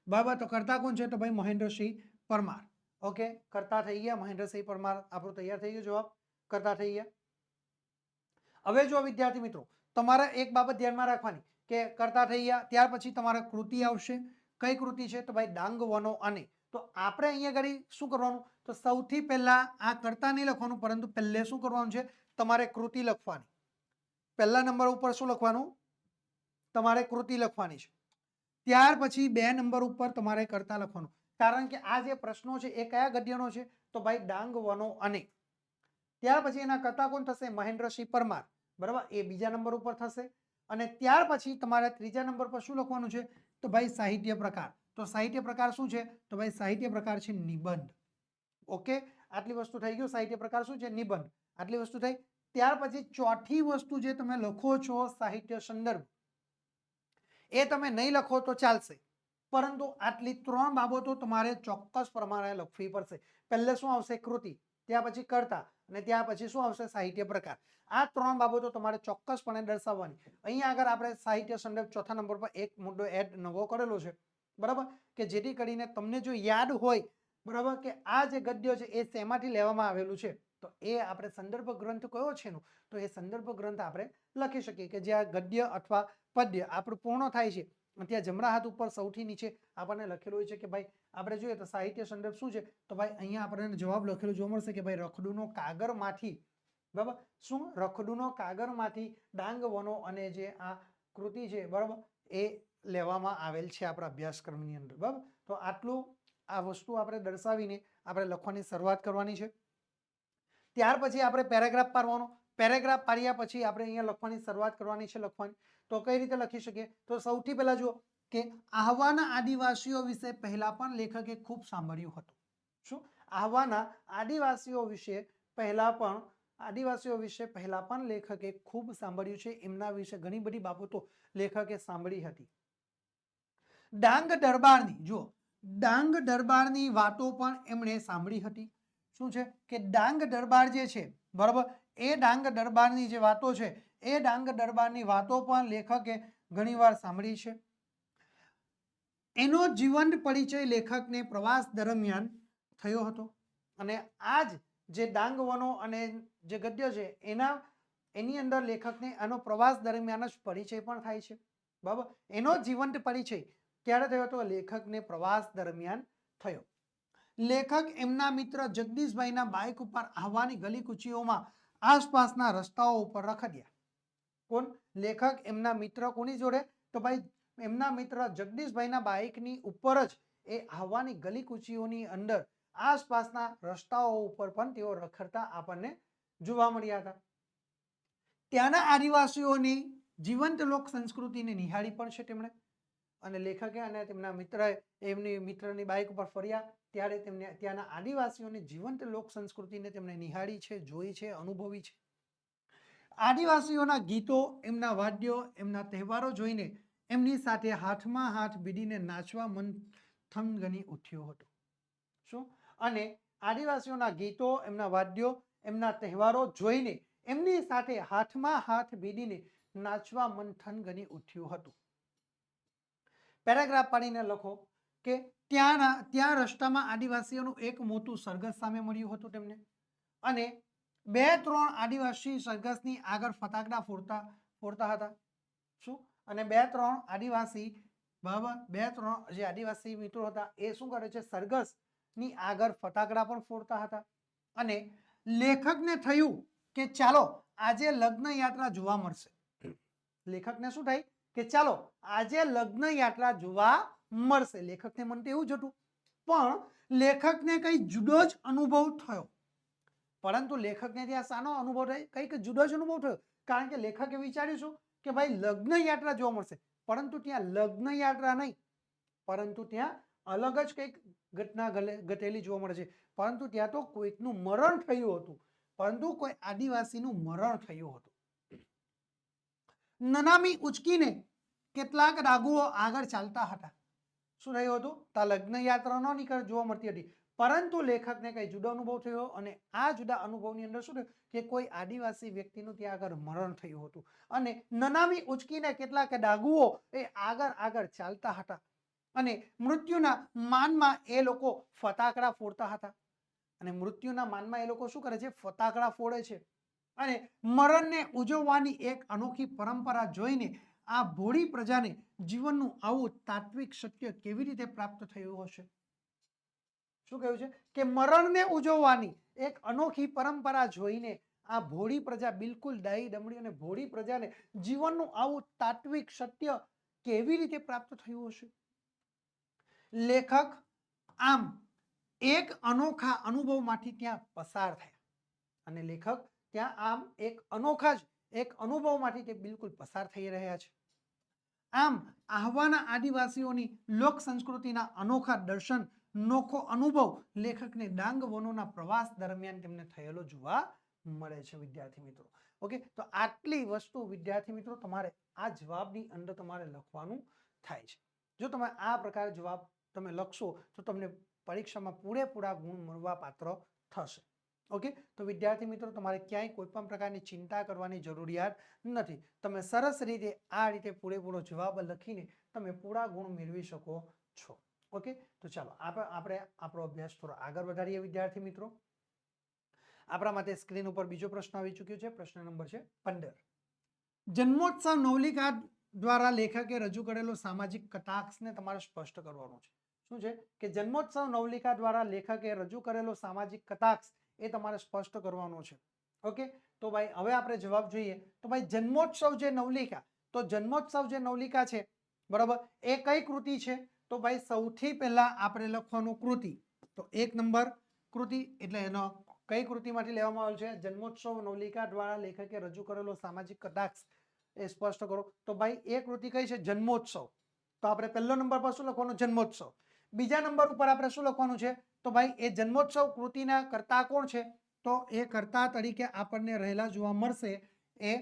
બરાબર, તો કરતા કોણ છે? તો ભાઈ મહેન્દ્રસિંહ પરમાર. ઓકે, કરતા થઈ ગયા મહેન્દ્રસિંહ પરમાર. આપણો તૈયાર થઈ ગયો જવાબ, કરતા થઈ ગયા. હવે જો વિદ્યાર્થી મિત્રો તમારે એક બાબત ધ્યાનમાં રાખવાની કે કરતા થઈ ગયા, ત્યાર પછી તમારે કૃતિ આવશે. કઈ કૃતિ છે? તો ભાઈ ડાંગ વનો અને. તો આપણે અહીંયા આગળ શું કરવાનું? તો સૌથી પહેલા આ કરતા નહીં લખવાનું, પરંતુ પહેલે શું કરવાનું છે? તમારે કૃતિ લખવાની. પહેલા નંબર ઉપર શું લખવાનું? તમારે કૃતિ લખવાની છે. ત્યાર પછી 2 નંબર ઉપર તમારે કરતા લખવાનું. કારણ કે આ જે પ્રશ્નો છે એ કયા ગદ્યનો છે? તો ભાઈ ડાંગ વનો અને. ત્યાર પછી એના કરતા કોણ થશે? મહેન્દ્રસિંહ પરમાર. બરાબર, એ બીજા નંબર ઉપર થશે. અને ત્યાર પછી તમારે ત્રીજા નંબર પર શું લખવાનું છે? તો ભાઈ સાહિત્ય પ્રકાર. તો સાહિત્ય પ્રકાર શું છે? તો ભાઈ સાહિત્ય પ્રકાર છે નિબંધ. ઓકે, આટલી વસ્તુ થઈ ગયું. સાહિત્ય પ્રકાર શું છે? નિબંધ. આટલી વસ્તુ થઈ. ત્યાર પછી ચોથી વસ્તુ જે તમે લખો છો સાહિત્ય સંદર્ભ, એ તમે નહીં લખો તો ચાલશે, પરંતુ આટલી 3 બાબતો તમારે ચોક્કસ પ્રમાણે લખવી પડશે. પહેલે શું આવશે? કૃતિ, ત્યાં પછી કરતા, અને ત્યાં પછી શું આવશે? સાહિત્ય પ્રકાર. આ 3 બાબતો તમારે ચોક્કસપણે દર્શાવવાની. અહીંયા આગળ આપણે સાહિત્ય સંદર્ભ ચોથા નંબર પર એક મુદ્દો એડ નવો કરેલો છે, બરાબર, કે જેથી કરીને તમને જો યાદ હોય, બરાબર, કે આ જે ગદ્ય છે એ શેમાંથી લેવામાં આવેલું છે, તો એ આપણે સંદર્ભ ગ્રંથ કયો છે એનો, તો એ સંદર્ભ ગ્રંથ આપણે લખી શકીએ કે જે આ ગદ્ય અથવા પદ્ય આપણું પૂર્ણ થાય છે ત્યાં જમણા હાથ ઉપર સૌથી નીચે આપણને લખેલું હોય છે કે ભાઈ આપણે જોઈએ તો સાહિત્ય સંદર્ભ શું છે? તો ભાઈ અહીંયા આપણને જવાબ લખેલો જોવા મળશે કે ભાઈ રખડુનો કાગરમાંથી, બરાબર, શું? રખડુનો કાગરમાંથી ડાંગ વનો અને જે આ કૃતિ છે, બરાબર, એ લેવામાં આવેલ છે આપણા અભ્યાસક્રમની અંદર. બરાબર, તો આટલું આ વસ્તુ આપણે દર્શાવીને આપણે લખવાની શરૂઆત કરવાની છે. ત્યાર પછી આપણે પેરેગ્રાફ પાડવાનો. પેરેગ્રાફ પાડ્યા પછી આપણે અહીંયા લખવાની શરૂઆત કરવાની છે. લખવાની તો કઈ રીતે લખી શકીએ? તો સૌથી પહેલા જુઓ કે આહવાના આદિવાસીઓ વિશે પહેલા પણ લેખકે ખૂબ સાંભળ્યું હતું. શું? આહવાના આદિવાસીઓ વિશે પહેલા પણ લેખકે ખૂબ સાંભળ્યું છે. એમના વિશે ઘણી બધી બાબતો લેખકે સાંભળી હતી. ડાંગ દરબારની, જુઓ, ડાંગ દરબારની વાતો પણ એમણે સાંભળી હતી. શું છે? કે ડાંગ દરબાર જે છે, બરાબર, એ ડાંગ દરબારની જે વાતો છે એ ડાંગ દરબારની વાતો પણ લેખકે ઘણીવાર સાંભળી છે. એનો જીવંત પરિચય લેખકને પ્રવાસ દરમિયાન થયો હતો. અને આ જ જે ડાંગ વનો અને જે ગદ્ય છે એની અંદર લેખકને આનો પ્રવાસ દરમિયાન જ પરિચય પણ થાય છે. બરાબર, એનો જીવંત પરિચય ક્યારે થયો હતો? લેખકને પ્રવાસ દરમિયાન થયો. લેખક એમના મિત્ર જગદીશભાઈના બાઇક ઉપર આવવાની ગલી કૂચીઓમાં આસપાસના રસ્તાઓ ઉપર રખડ્યા. કોણ? લેખક એમના મિત્ર કોની જોડે? તો ભાઈ એમના મિત્ર જગદીશભાઈના બાઇકની ઉપર જ એ આવવાની ગલી કૂચીઓની અંદર આસપાસના રસ્તાઓ ઉપર પણ તેઓ રખડતા આપણને જોવા મળ્યા હતા. ત્યાંના આદિવાસીઓની જીવંત લોક સંસ્કૃતિને નિહાળી પણ છે તેમણે. અને લેખકે અને તેમના મિત્રએ એમની મિત્રની બાઇક ઉપર ફર્યા ત્યારે તેમને ત્યાંના આદિવાસીઓની જીવંત લોક સંસ્કૃતિને તેમણે નિહાળી છે, જોઈ છે, અનુભવી છે. આદિવાસીઓના ગીતો, એમના વાદ્યો, એમના તહેવારો જોઈને એમની સાથે હાથમાં હાથ ભીડીને નાચવા મન થનગની ઉઠ્યું હતું. શું? અને આદિવાસીઓના ગીતો, એમના વાદ્યો, એમના તહેવારો જોઈને એમની સાથે હાથમાં હાથ ભીડીને નાચવા મન થનગની ઉઠ્યું હતું. પેરેગ્રાફ પાડીને લખો કે ત્યાં રસ્તામાં આદિવાસીઓનું એક મોટું સરઘસ સામે મળ્યું હતું તેમને. અને 2-3 આદિવાસી સરઘસની આગળ ફટાકડા ફોડતા હતા. શું? અને 2-3 આદિવાસી, બરાબર, 2-3 જે આદિવાસી મિત્રો હતા એ શું કરે છે, સરઘસની આગળ ફટાકડા પણ ફોડતા હતા. અને લેખકને થયું કે ચાલો આજે લગ્ન યાત્રા જોવા મળશે. લેખકને શું થાય કે ચાલો આજે લગ્ન યાત્રા જોવા મળશે. લેખકને મન તો એવું જ હતું, પણ લેખકને કઈ જુદો જ અનુભવ થયો. પરંતુ લેખકને ત્યાં શાનો અનુભવ થાય? કંઈક જુદો જ અનુભવ થયો. કારણ કે લેખકે વિચાર્યું શું કે ભાઈ લગ્ન યાત્રા જોવા મળશે, પરંતુ ત્યાં લગ્ન યાત્રા નહીં, પરંતુ ત્યાં અલગ જ કંઈક ઘટના ઘટેલી જોવા મળે છે. પરંતુ ત્યાં તો કોઈકનું મરણ થયું હતું, પરંતુ કોઈ આદિવાસીનું મરણ થયું હતું. નનામી ઉચકીને કેટલાક ડાગુઓ આગળ ચાલતા હતા. શું થયું હતું? ત્યાં લગ્ન યાત્રા ન નીકળ જોવા મળતી હતી, પરંતુ લેખકને કઈ જુદો અનુભવ થયો. અને આ જુદા અનુભવની અંદર શું થયું કે કોઈ આદિવાસી વ્યક્તિનું ત્યાં આગળ મરણ થયું હતું. અને નનામી ઉચકીને કેટલાક ડાગુઓ એ આગળ ચાલતા હતા. અને મૃત્યુના માનમાં એ લોકો ફટાકડા ફોડતા હતા. અને મૃત્યુના માનમાં એ લોકો શું કરે છે? ફટાકડા ફોડે છે. અને મરણને ઉજવવાની એક અનોખી પરંપરા જોઈને આ ભોળી પ્રજાને જીવનનું આવું તાત્વિક સત્ય કેવી રીતે પ્રાપ્ત થયું હશે? શું કહ્યું છે કે મરણને ઉજવવાની એક અનોખી પરંપરા જોઈને આ ભોળી પ્રજા, બિલકુલ ડાહી ડમડી અને ભોળી પ્રજાને જીવનનું આવું તાત્વિક સત્ય કેવી રીતે પ્રાપ્ત થયું હશે? લેખક આમ એક અનોખા અનુભવમાંથી ત્યાં પસાર થયા. અને લેખક ત્યાં આમ એક અનોખા જ એક અનુભવમાંથી તે બિલકુલ પસાર થઈ રહ્યા છે. આમ આહવાના આદિવાસીઓની લોક સંસ્કૃતિના અનોખા દર્શન, નોખો અનુભવ લેખકને ડાંગ વનોના પ્રવાસ દરમિયાન તેમને થયેલો જોવા મળે છે. વિદ્યાર્થી મિત્રો, ઓકે, તો આટલી વસ્તુ વિદ્યાર્થી મિત્રો તમારે આ જવાબની અંદર તમારે લખવાનું થાય છે. જો તમે આ પ્રકારે જવાબ તમે લખશો તો તમને પરીક્ષામાં પૂરેપૂરા ગુણ મળવા પાત્ર થશે. ઓકે, તો વિદ્યાર્થી મિત્રો તમારે ક્યાંય કોઈ પણ પ્રકારની ચિંતા કરવાની જરૂરિયાત નથી. તમે સરસ રીતે આ રીતે પૂરેપૂરો જવાબ લખીને તમે પૂરા ગુણ મેળવી શકો છો. ઓકે, તો ચાલો આપણે આપણો અભ્યાસ થોડો આગળ વધારીએ. વિદ્યાર્થી મિત્રો, આપણા માટે સ્ક્રીન ઉપર બીજો પ્રશ્ન આવી ચૂક્યો છે. પ્રશ્ન નંબર છે 15. જન્મોત્સવ નવલિકા દ્વારા લેખકે રજૂ કરેલો સામાજિક કટાક્ષને તમારે સ્પષ્ટ કરવાનો છે. શું છે કે જન્મોત્સવ નવલિકા દ્વારા લેખકે રજૂ કરેલો સામાજિક કટાક્ષ એ તમારે સ્પષ્ટ કરવાનો છે. ઓકે, તો ભાઈ હવે આપણે જવાબ જોઈએ. તો ભાઈ જન્મોત્સવ જે નવલિકા, તો જન્મોત્સવ જે નવલિકા છે, બરાબર, એ કઈ કૃતિ છે? તો ભાઈ સૌથી પહેલા આપણે લખવાનું કૃતિ. તો 1 નંબર કૃતિ એટલે એનો કઈ કૃતિમાંથી લેવામાં આવેલ છે? જન્મોત્સવ નવલિકા દ્વારા લેખકે રજૂ કરેલો સામાજિક કટાક્ષ એ સ્પષ્ટ કરો. તો ભાઈ એ કૃતિ કઈ છે? જન્મોત્સવ. તો આપણે પહેલો નંબર પર શું લખવાનું? જન્મોત્સવ. બીજા નંબર ઉપર આપણે શું લખવાનું છે? તો ભાઈ એ જન્મોત્સવ કૃતિના કર્તા કોણ છે? તો એ કર્તા તરીકે આપણને રહેલા જોવા મળશે એ,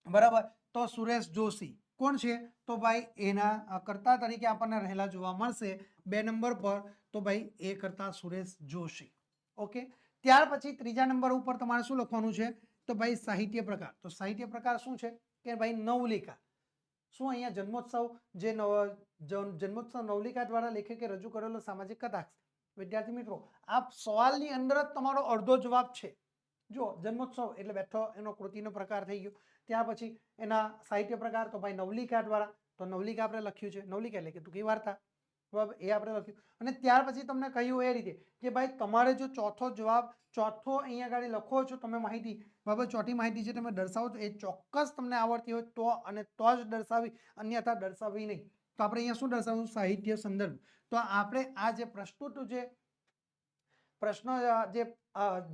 બરાબર, તો સુરેશ જોશી. કોણ છે? તો ભાઈ એના કર્તા તરીકે આપણને રહેલા જોવા મળશે 2 નંબર પર. તો ભાઈ એ કર્તા સુરેશ જોશી. ઓકે, ત્યાર પછી ત્રીજા નંબર ઉપર તમારે શું લખવાનું છે? તો ભાઈ સાહિત્ય પ્રકાર. તો સાહિત્ય પ્રકાર શું છે કે ભાઈ નવલિકા. શું અહીંયા જન્મોત્સવ જે જન્મોત્સવ નવલિકા દ્વારા લેખકે રજૂ કરેલો સામાજિક કટાક્ષ. વિદ્યાર્થી મિત્રો, આ સવાલની અંદર જ તમારો અડધો જવાબ છે. જો જન્મોત્સવ એટલે બેઠો એનો કૃતિનો પ્રકાર થઈ ગયો. ત્યાર પછી એના સાહિત્ય પ્રકાર, તો ભાઈ નવલિકા દ્વારા, તો નવલિકા આપણે લખ્યું છે. નવલિકા એટલે કે ટૂંકી વાર્તા, બરાબર, એ આપણે લખ્યું. અને ત્યાર પછી તમને કહ્યું એ રીતે કે ભાઈ તમારે જો ચોથો જવાબ, ચોથો અહીંયા આગળ લખો છો તમે માહિતી, બરાબર, ચોથી માહિતી જે તમે દર્શાવો તો એ ચોક્કસ તમને આવડતી હોય તો, અને તો જ દર્શાવી, અન્યથા દર્શાવી નહીં. તો આપણે અહીંયા શું દર્શાવવું? સાહિત્ય સંદર્ભ. તો આપણે આ જે પ્રસ્તુત જે પ્રશ્ન જે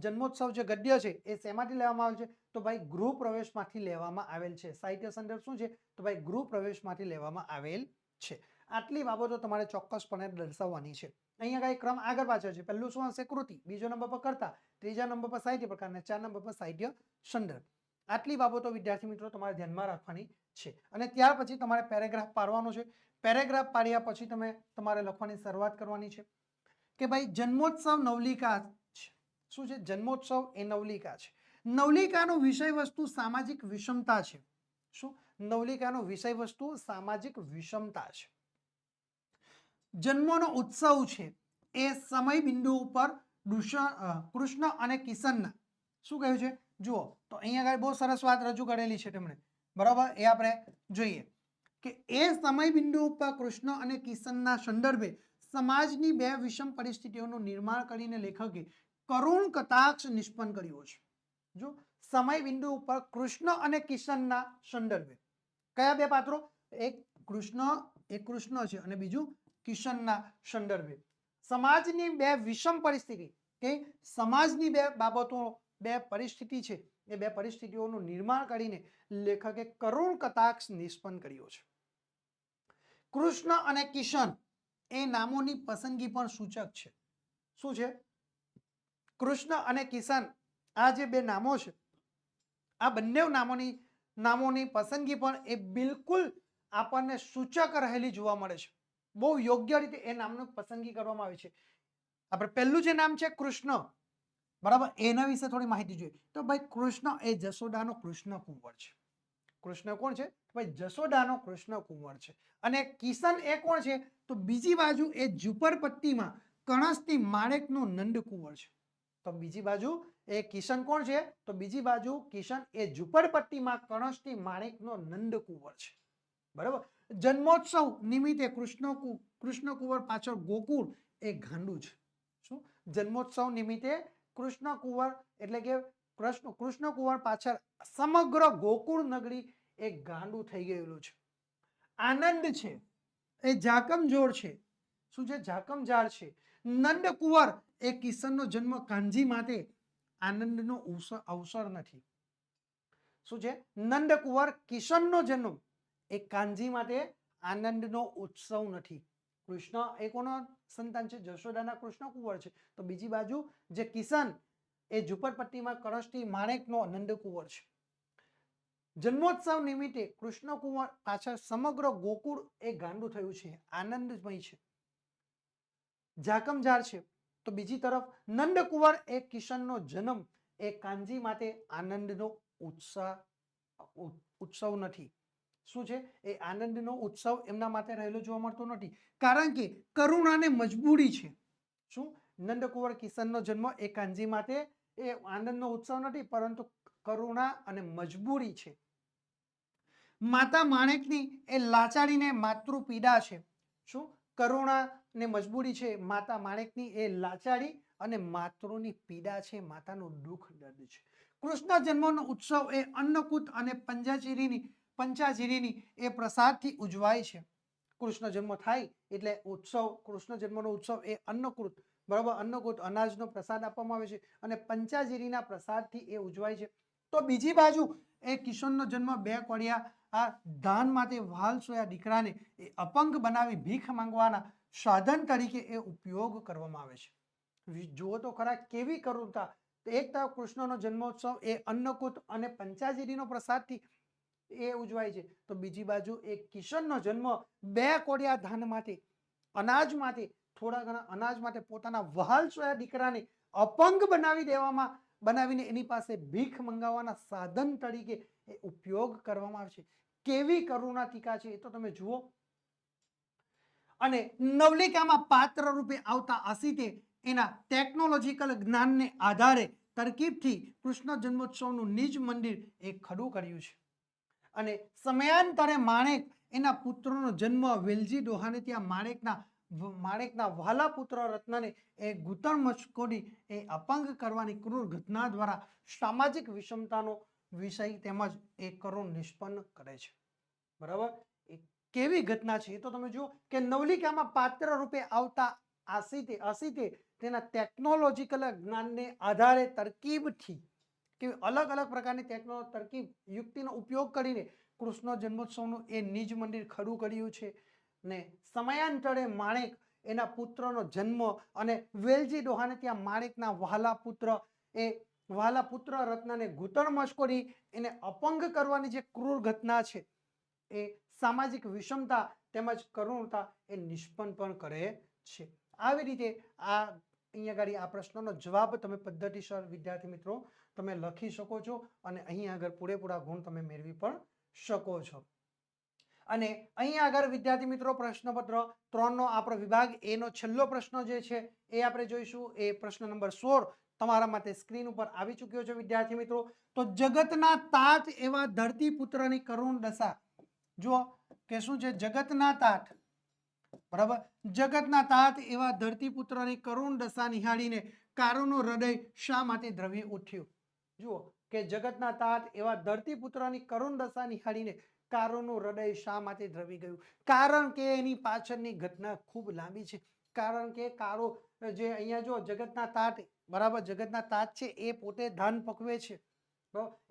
જન્મોત્સવ જે ગદ્ય છે એ શેમાંથી લેવામાં આવેલ છે? તો ભાઈ ગૃહ પ્રવેશમાંથી લેવામાં આવેલ છે. સાહિત્ય સંદર્ભ શું છે? તો ભાઈ ગૃહ પ્રવેશમાંથી લેવામાં આવેલ છે. આટલી બાબતો તમારે ચોક્કસપણે દર્શાવવાની છે. અહીંયા કઈ ક્રમ આગળ પાછળ છે. પહેલું શું હશે? કૃતિ, બીજો નંબર પર કર્તા, ત્રીજા નંબર પર સાહિત્ય પ્રકાર અને 4 નંબર પર સાહિત્ય સંદર્ભ. આટલી બાબતો વિદ્યાર્થી મિત્રો તમારે ધ્યાનમાં રાખવાની છે. અને ત્યાર પછી તમારે પેરેગ્રાફ પાડવાનો છે. પેરેગ્રાફ પાડ્યા પછી તમારે લખવાની શરૂઆત કરવાની છે કે ભાઈ જન્મોત્સવ નવલિકા છે. શું છે? જન્મોત્સવ એ નવલિકા છે. નવલિકાનો વિષય વસ્તુ સામાજિક વિષમતા છે. શું? નવલિકાનો વિષય વસ્તુ સામાજિક વિષમતા છે. જન્મનો ઉત્સવ છે એ સમય બિંદુ ઉપર કૃષ્ણ અને કિશનના શું કહ્યું છે? જુઓ તો અહીંયા આગળ બહુ સરસ વાત રજૂ કરેલી છે તેમણે, બરાબર? એ આપણે જોઈએ કે એ સમય બિંદુ ઉપર કૃષ્ણ અને કિશનના સંદર્ભે સમાજની બે વિષમ પરિસ્થિતિઓનું નિર્માણ કરીને લેખકે કરુણ કટાક્ષ નિષ્પન્ન કર્યો છે. જો સમય બિંદુ ઉપર કૃષ્ણ અને કિશનના સંદર્ભે કયા બે પાત્રો? એક કૃષ્ણ છે અને બીજું કિશનના સંદર્ભે સમાજની બે વિષમ પરિસ્થિતિ કે સમાજની બે બાબતો, બે પરિસ્થિતિ છે, એ બે પરિસ્થિતિઓનું નિર્માણ કરીને લેખકે કરુણ કટાક્ષ નિષ્પન્ન કર્યો છે. કૃષ્ણ અને કિશન એ નામોની પસંદગી પણ સૂચક છે. શું છે? કૃષ્ણ અને કિશન આ જે બે નામો છે, આ બંને નામોની પસંદગી પણ એ બિલકુલ આપણને સૂચક રહેલી જોવા મળે છે. બહુ યોગ્ય રીતે એ નામની પસંદગી કરવામાં આવી છે. આપણે પહેલું જે નામ છે કૃષ્ણ, બરાબર? એના વિશે થોડી માહિતી જોઈએ તો ભાઈ કૃષ્ણ એ જશોદાનો કૃષ્ણ કુંવર છે. કૃષ્ણ કોણ છે? ભાઈ જશોદાનો કૃષ્ણ કુંવર છે. અને કિશન એ કોણ છે? તો બીજી બાજુ એ ઝુંપડપટ્ટીમાં કણસથી માણેકનો નંદ કુંવર છે. તો બીજી બાજુ એ કિશન કોણ છે? તો બીજી બાજુ કિશન એ ઝુંપડપટ્ટીમાં કણસથી માણેકનો નંદ કુંવર છે. બરાબર? જન્મોત્સવ નિમિત્તે કૃષ્ણ કુંવર પાછળ ગોકુળ એ ગાંડું છે. શું? જન્મોત્સવ નિમિત્તે કૃષ્ણ કુંવર એટલે કે કૃષ્ણ કુંવર પાછળ સમગ્ર ગોકુળ નગરી એ ગાંડું થઈ ગયેલું છે. આનંદ છે એ જાકમજોળ છે. શું છે? જાકમજાળ છે. નંદ કુંવર એ કિશનનો જન્મ કાંજી માટે આનંદનો અવસર નથી. શું છે? નંદ કુંવર કિશનનો જન્મ એ કાંજી માટે આનંદનો ઉત્સવ નથી. કૃષ્ણ એ કોનો સંતાન છે? જશોદાના કૃષ્ણ કુંવર છે. તો બીજી બાજુ જે કિશન એ ઝુંપડપટ્ટીમાં કળશથી માણેકનો નંદ કુંવર છે. જન્મોત્સવ નિમિત્તે કૃષ્ણ કુંવર પાછળ સમગ્ર ગોકુળ એ ગાંડું થયું છે, આનંદમય છે, જાકમજાર છે. તો બીજી તરફ નંદ કુંવર એ કિશનનો જન્મ એ કાંજી માટે આનંદનો ઉત્સવ નથી. શું છે? એ આનંદનો ઉત્સવ એમના માટે રહેલો જોવા મળતો નથી, કારણ કે કરુણાને મજબૂરી છે. શું? નંદકુંવર કિશનનો જન્મ એ કાંજી માટે એ આનંદનો ઉત્સવ નથી, પરંતુ કરુણા અને મજબૂરી છે. માતા માણેકની એ લાચારીને માતૃ પીડા છે. શું? કરુણા ને મજબૂરી છે. માતા માણેકની એ લાચારી અને માતૃની પીડા છે, માતાનું દુઃખ દર્દ છે. કૃષ્ણ જન્મનો ઉત્સવ એ અન્નકૂટ અને પંચાજીરીની એ પ્રસાદથી ઉજવાય છે. કૃષ્ણ જન્મ થાય એટલે ઉત્સવ, કૃષ્ણ જન્મનો ઉત્સવ એ અન્નકૂટ, બરાબર? અન્નકૂટ અનાજનો પ્રસાદ આપવામાં આવે છે અને પંચાજીરીના પ્રસાદથી એ ઉજવાય છે. તો બીજી બાજુ એ કિશોરનો જન્મ બે કોડિયા આ દાન માટે વહાલ સોયા દીકરાને એ અપંગ બનાવી ભીખ માંગવાના સાધન તરીકે એ ઉપયોગ કરવામાં આવે છે. જુઓ તો ખરા કેવી કરુણતા. એક તરફ કૃષ્ણનો જન્મોત્સવ એ અન્નકૂટ અને પંચાજીરીનો પ્રસાદથી એ ઉજવાય છે, તો બીજી બાજુ એક કિશનનો જન્મ બે કોડિયા ધાન માટે, અનાજ માટે, થોડા ઘણા અનાજ માટે પોતાના વહાલ સોયા દીકરાને અપંગ બનાવીને એની પાસે ભીખ મંગાવવાના સાધન તરીકે એ ઉપયોગ કરવામાં આવે છે. કેવી કરુણાતિકા છે એ તો તમે જુઓ. અને નવલિકામાં પાત્ર રૂપે આવતા અસીતે એના ટેકનોલોજીકલ જ્ઞાનને આધારે તરકીબથી કૃષ્ણ જન્મોત્સવનું નિજ મંદિર એ ખડું કર્યું છે. અને સમયાંતરે માણેક એના પુત્રનો જન્મ વેલજી ડોહાને ત્યાં માણેકના વહાલા પુત્ર રત્નને એ ઘૂંટણ મચકોડી એ અપંગ કરવાની ક્રૂર ઘટના દ્વારા સામાજિક વિષમતાનો વિષય તેમજ એ કરુણ નિષ્પન્ન કરે છે. બરાબર? એ કેવી ઘટના છે એ તો તમે જુઓ કે નવલિકામાં પાત્ર રૂપે આવતા આસીતે તેના ટેકનોલોજીકલ જ્ઞાનને આધારે તરકીબથી કે અલગ અલગ પ્રકારની તરકીબ યુક્તિનો ઉપયોગ કરીને કૃષ્ણ જન્મોત્સવનું એ નિજ મંદિર ખડું કર્યું છે ને સમયાંતરે માણેક એના પુત્રનો જન્મ અને વેલજી ડોહાને ત્યાં માણેકના વહાલા પુત્ર રત્નને ઘૂંટણ મસ્કોડી એને અપંગ કરવાની જે ક્રૂર ઘટના છે એ સામાજિક વિષમતા તેમજ કરુણતા એ નિષ્પન્ન પણ કરે છે. આવી રીતે અહીંયા આગળ આ પ્રશ્નનો જવાબ તમે પદ્ધતિસર વિદ્યાર્થી મિત્રો તમે લખી શકો છો અને અહીં આગળ પૂરેપૂરા ગુણ તમે મેળવી પણ શકો છો. અને અહીં આગળ વિદ્યાર્થી મિત્રો પ્રશ્નપત્ર 3 નો આપણો વિભાગ એ નો છેલ્લો પ્રશ્ન જે છે એ આપણે જોઈશું. એ પ્રશ્ન નંબર 16 તમારા માટે સ્ક્રીન ઉપર આવી ચૂક્યો છે વિદ્યાર્થી મિત્રો. તો જગતના તાત એવા ધરતીપુત્રની કરુણ દશા. જુઓ કે શું છે જગતના તાત, બરાબર, જગતના તાત એવા ધરતીપુત્રની કરુણ દશા નિહાળીને કારુનું હૃદય શા માટે દ્રવી ઉઠ્યું? જુઓ કે જગતના તાત એવા ધરતીપુત્રની કરુણ દશા નિહાળીને કારુનું હૃદય શા માટે દ્રવી ગયું? કારણ કે એની પાછળની ઘટના ખૂબ લાંબી છે. કારણ કે કારો જે અહીંયા જો જગતના તાત, બરાબર, જગતના તાત છે એ પોતે ધાન પકવે છે.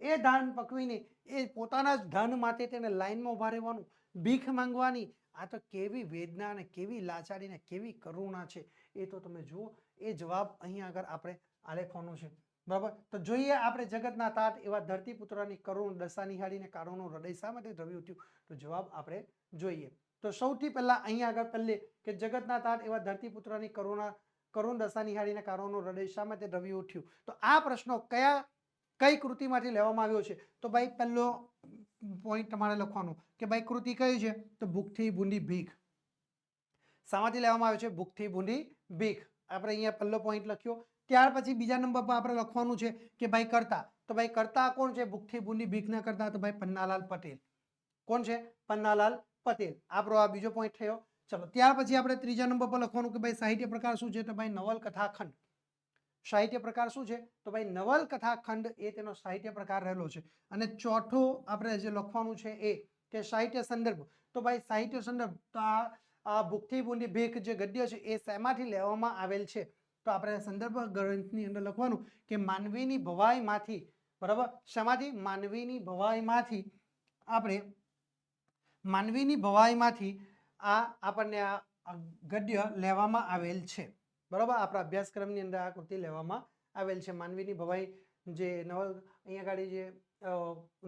એ ધાન પકવીને એ પોતાના જ ધન માટે તેને લાઈનમાં ઉભા રહેવાનું, ભીખ માંગવાની, આ તો કેવી વેદના અને કેવી લાચારી ને કેવી કરુણા છે એ તો તમે જુઓ. એ જવાબ અહીંયા આગળ આપણે આલેખવાનો છે, બરાબર. તો જોઈએ આપણે જગતના તાત એવા ધરતીપુત્રની કરુણ દશા નિહાળીને કારુનું હૃદય શા માટે દ્રવી ઉઠ્યું? તો જવાબ આપણે જોઈએ. તો સૌથી પહેલા અહીંયા આગળ પહેલે કે જગતના તાત એવા ધરતીપુત્રની કરુણ દશા નિહાળીને કારુનું હૃદય શા માટે દ્રવી ઉઠ્યું? તો આ પ્રશ્નો કઈ કૃતિમાંથી લેવામાં આવ્યો છે? તો ભાઈ પહેલો પોઈન્ટ તમારે લખવાનો કે ભાઈ કૃતિ કઈ છે? તો ભૂખથી ભૂંડી ભીખ. શામાંથી લેવામાં આવ્યો છે? ભૂખથી ભૂંડી ભીખ. આપણે અહીંયા પહેલો પોઈન્ટ લખ્યો. ત્યાર પછી બીજા નંબર પર આપણે લખવાનું છે કે ભાઈ કરતા. તો ભાઈ કરતા કોણ છે? ભૂખથી ભૂંડી ભીખ ના કરતા તો ભાઈ પન્નાલાલ પટેલ. કોણ છે? પન્નાલાલ પટેલ. આપણો આ બીજો પોઈન્ટ થયો. ચલો ત્યાર પછી આપણે ત્રીજા નંબર પર લખવાનું કે ભાઈ સાહિત્ય પ્રકાર શું છે? તો ભાઈ નવલકથા ખંડ. સાહિત્ય પ્રકાર શું છે? તો ભાઈ નવલકથા ખંડ એ તેનો સાહિત્ય પ્રકાર રહેલો છે. અને ચોથો આપણે જે લખવાનું છે એ કે સાહિત્ય સંદર્ભ. તો ભાઈ સાહિત્ય સંદર્ભ તો આ ભૂખથી ભૂંડી ભીખ જે ગદ્ય છે એ શેમાંથી લેવામાં આવેલ છે? તો આપણે સંદર્ભ ગ્રંથની અંદર લખવાનું કે માનવીની ભવાઈમાંથી, બરાબર, શેમાંથી? માનવીની ભવાઈમાંથી આ આપણને આ ગદ્ય લેવામાં આવેલ છે, બરાબર. આપણા અભ્યાસક્રમની અંદર આ કૃતિ લેવામાં આવેલ છે. માનવીની ભવાઈ જે અહીંયા આગળ જે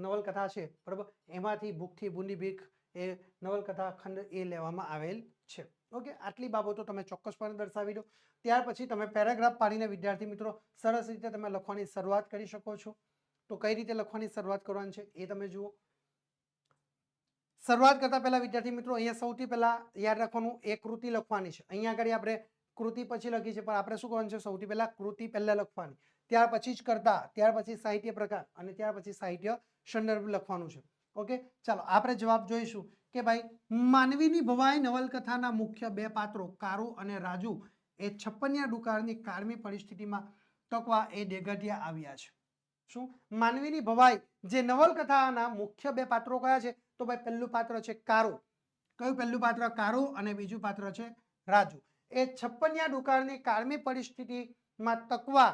નવલકથા છે, બરાબર, એમાંથી ભૂખથી ભૂંડી ભીખ એ નવલકથા ખંડ એ લેવામાં આવેલ છે. ઓકે, આટલી બાબતો તમે ચોક્કસપણે દર્શાવી દો. ત્યાર પછી તમે પેરેગ્રાફ પાડીને વિદ્યાર્થી મિત્રો સરસ રીતે તમે લખવાની શરૂઆત કરી શકો છો. તો કઈ રીતે લખવાની શરૂઆત કરવાની છે એ તમે જુઓ. શરૂઆત કરતા પહેલા વિદ્યાર્થી મિત્રો અહીંયા સૌથી પહેલા યાદ રાખવાનું એક કૃતિ લખવાની છે. અહીંયા આગળ આપણે કૃતિ પછી લખી છે પણ આપણે શું કરવાનું છે? સૌથી પહેલા કૃતિ પહેલા લખવાની, ત્યાર પછી જ કરતા, ત્યાર પછી સાહિત્ય પ્રકાર અને ત્યાર પછી સાહિત્ય સંદર્ભ લખવાનું છે. ઓકે, ચાલો આપણે જવાબ જોઈશું કે ભાઈ માનવીની ભવાઈ નવલકથાના મુખ્ય બે પાત્રો કારુ અને રાજુ એ છપ્પનિયા દુકાળની કાળમી પરિસ્થિતિમાં તકવા એ ડેગઢિયા આવ્યા છે. શું? માનવીની ભવાઈ જે નવલકથાના મુખ્ય બે પાત્રો કયા છે? તો ભાઈ પહેલું પાત્ર છે કારુ. કયું પહેલું પાત્ર? કારુ. અને બીજું પાત્ર છે રાજુ. એ છપ્પનિયા દુકાળની કાળમી પરિસ્થિતિમાં તકવા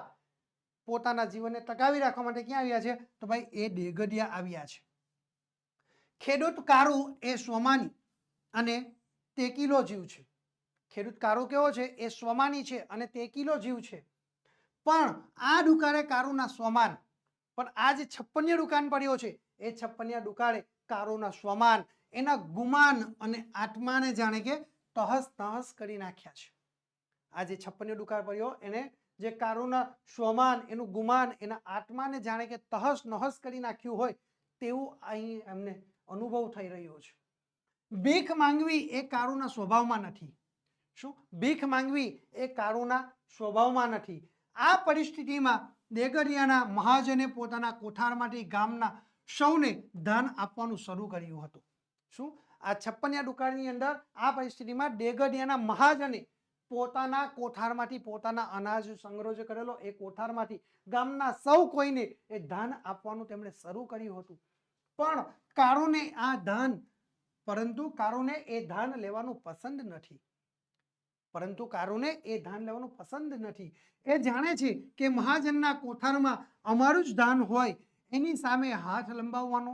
પોતાના જીવનને ટકાવી રાખવા માટે ક્યાં આવ્યા છે? તો ભાઈ એ ડેગઢિયા આવ્યા છે. ખેડૂત કારુ એ સ્વમાની અને તેકીલો જીવ છે. ખેડૂત કારુ કેવો છે? એ સ્વમાની છે અને તેકીલો જીવ છે. પણ આ દુકાળે કારુના સ્વમાન, પણ આ જે છપ્પનિયા દુકાન પડ્યો છે એ છપ્પનિયા દુકાળે કારુના સ્વમાન, એના ગુમાન અને આત્માને જાણે કે તહસ તહસ કરી નાખ્યા છે. આ જે છપ્પનિયો દુકાળ પડ્યો એને જે કારુના સ્વમાન, એનું ગુમાન, એના આત્માને જાણે કે તહસ નહસ કરી નાખ્યું હોય તેવું અહીં એમને અનુભવ થઈ રહ્યો છે. ભીખ માંગવી એ કારુના સ્વભાવમાં નથી. શું? ભીખ માંગવી એ કારુના સ્વભાવમાં નથી. આ પરિસ્થિતિમાં ડેગઢિયાના મહાજને પોતાના કોઠારમાંથી ગામના સૌને દાન આપવાનું શરૂ કર્યું હતું. શું? આ છપ્પનિયા દુકાળની અંદર આ પરિસ્થિતિમાં ડેગઢિયાના મહાજને પોતાના કોઠારમાંથી પોતાના અનાજ સંગ્રહ જે કરેલો એ કોઠારમાંથી ગામના સૌ કોઈને એ દાન આપવાનું તેમણે શરૂ કર્યું હતું. પણ કારુને એ દાન લેવાનું પસંદ નથી. પરંતુ કારુને એ ધાન લેવાનું પસંદ નથી. એ જાણે છે કે મહાજનના કોઠારમાં અમારું જ ધાન હોય, એની સામે હાથ લંબાવવાનો.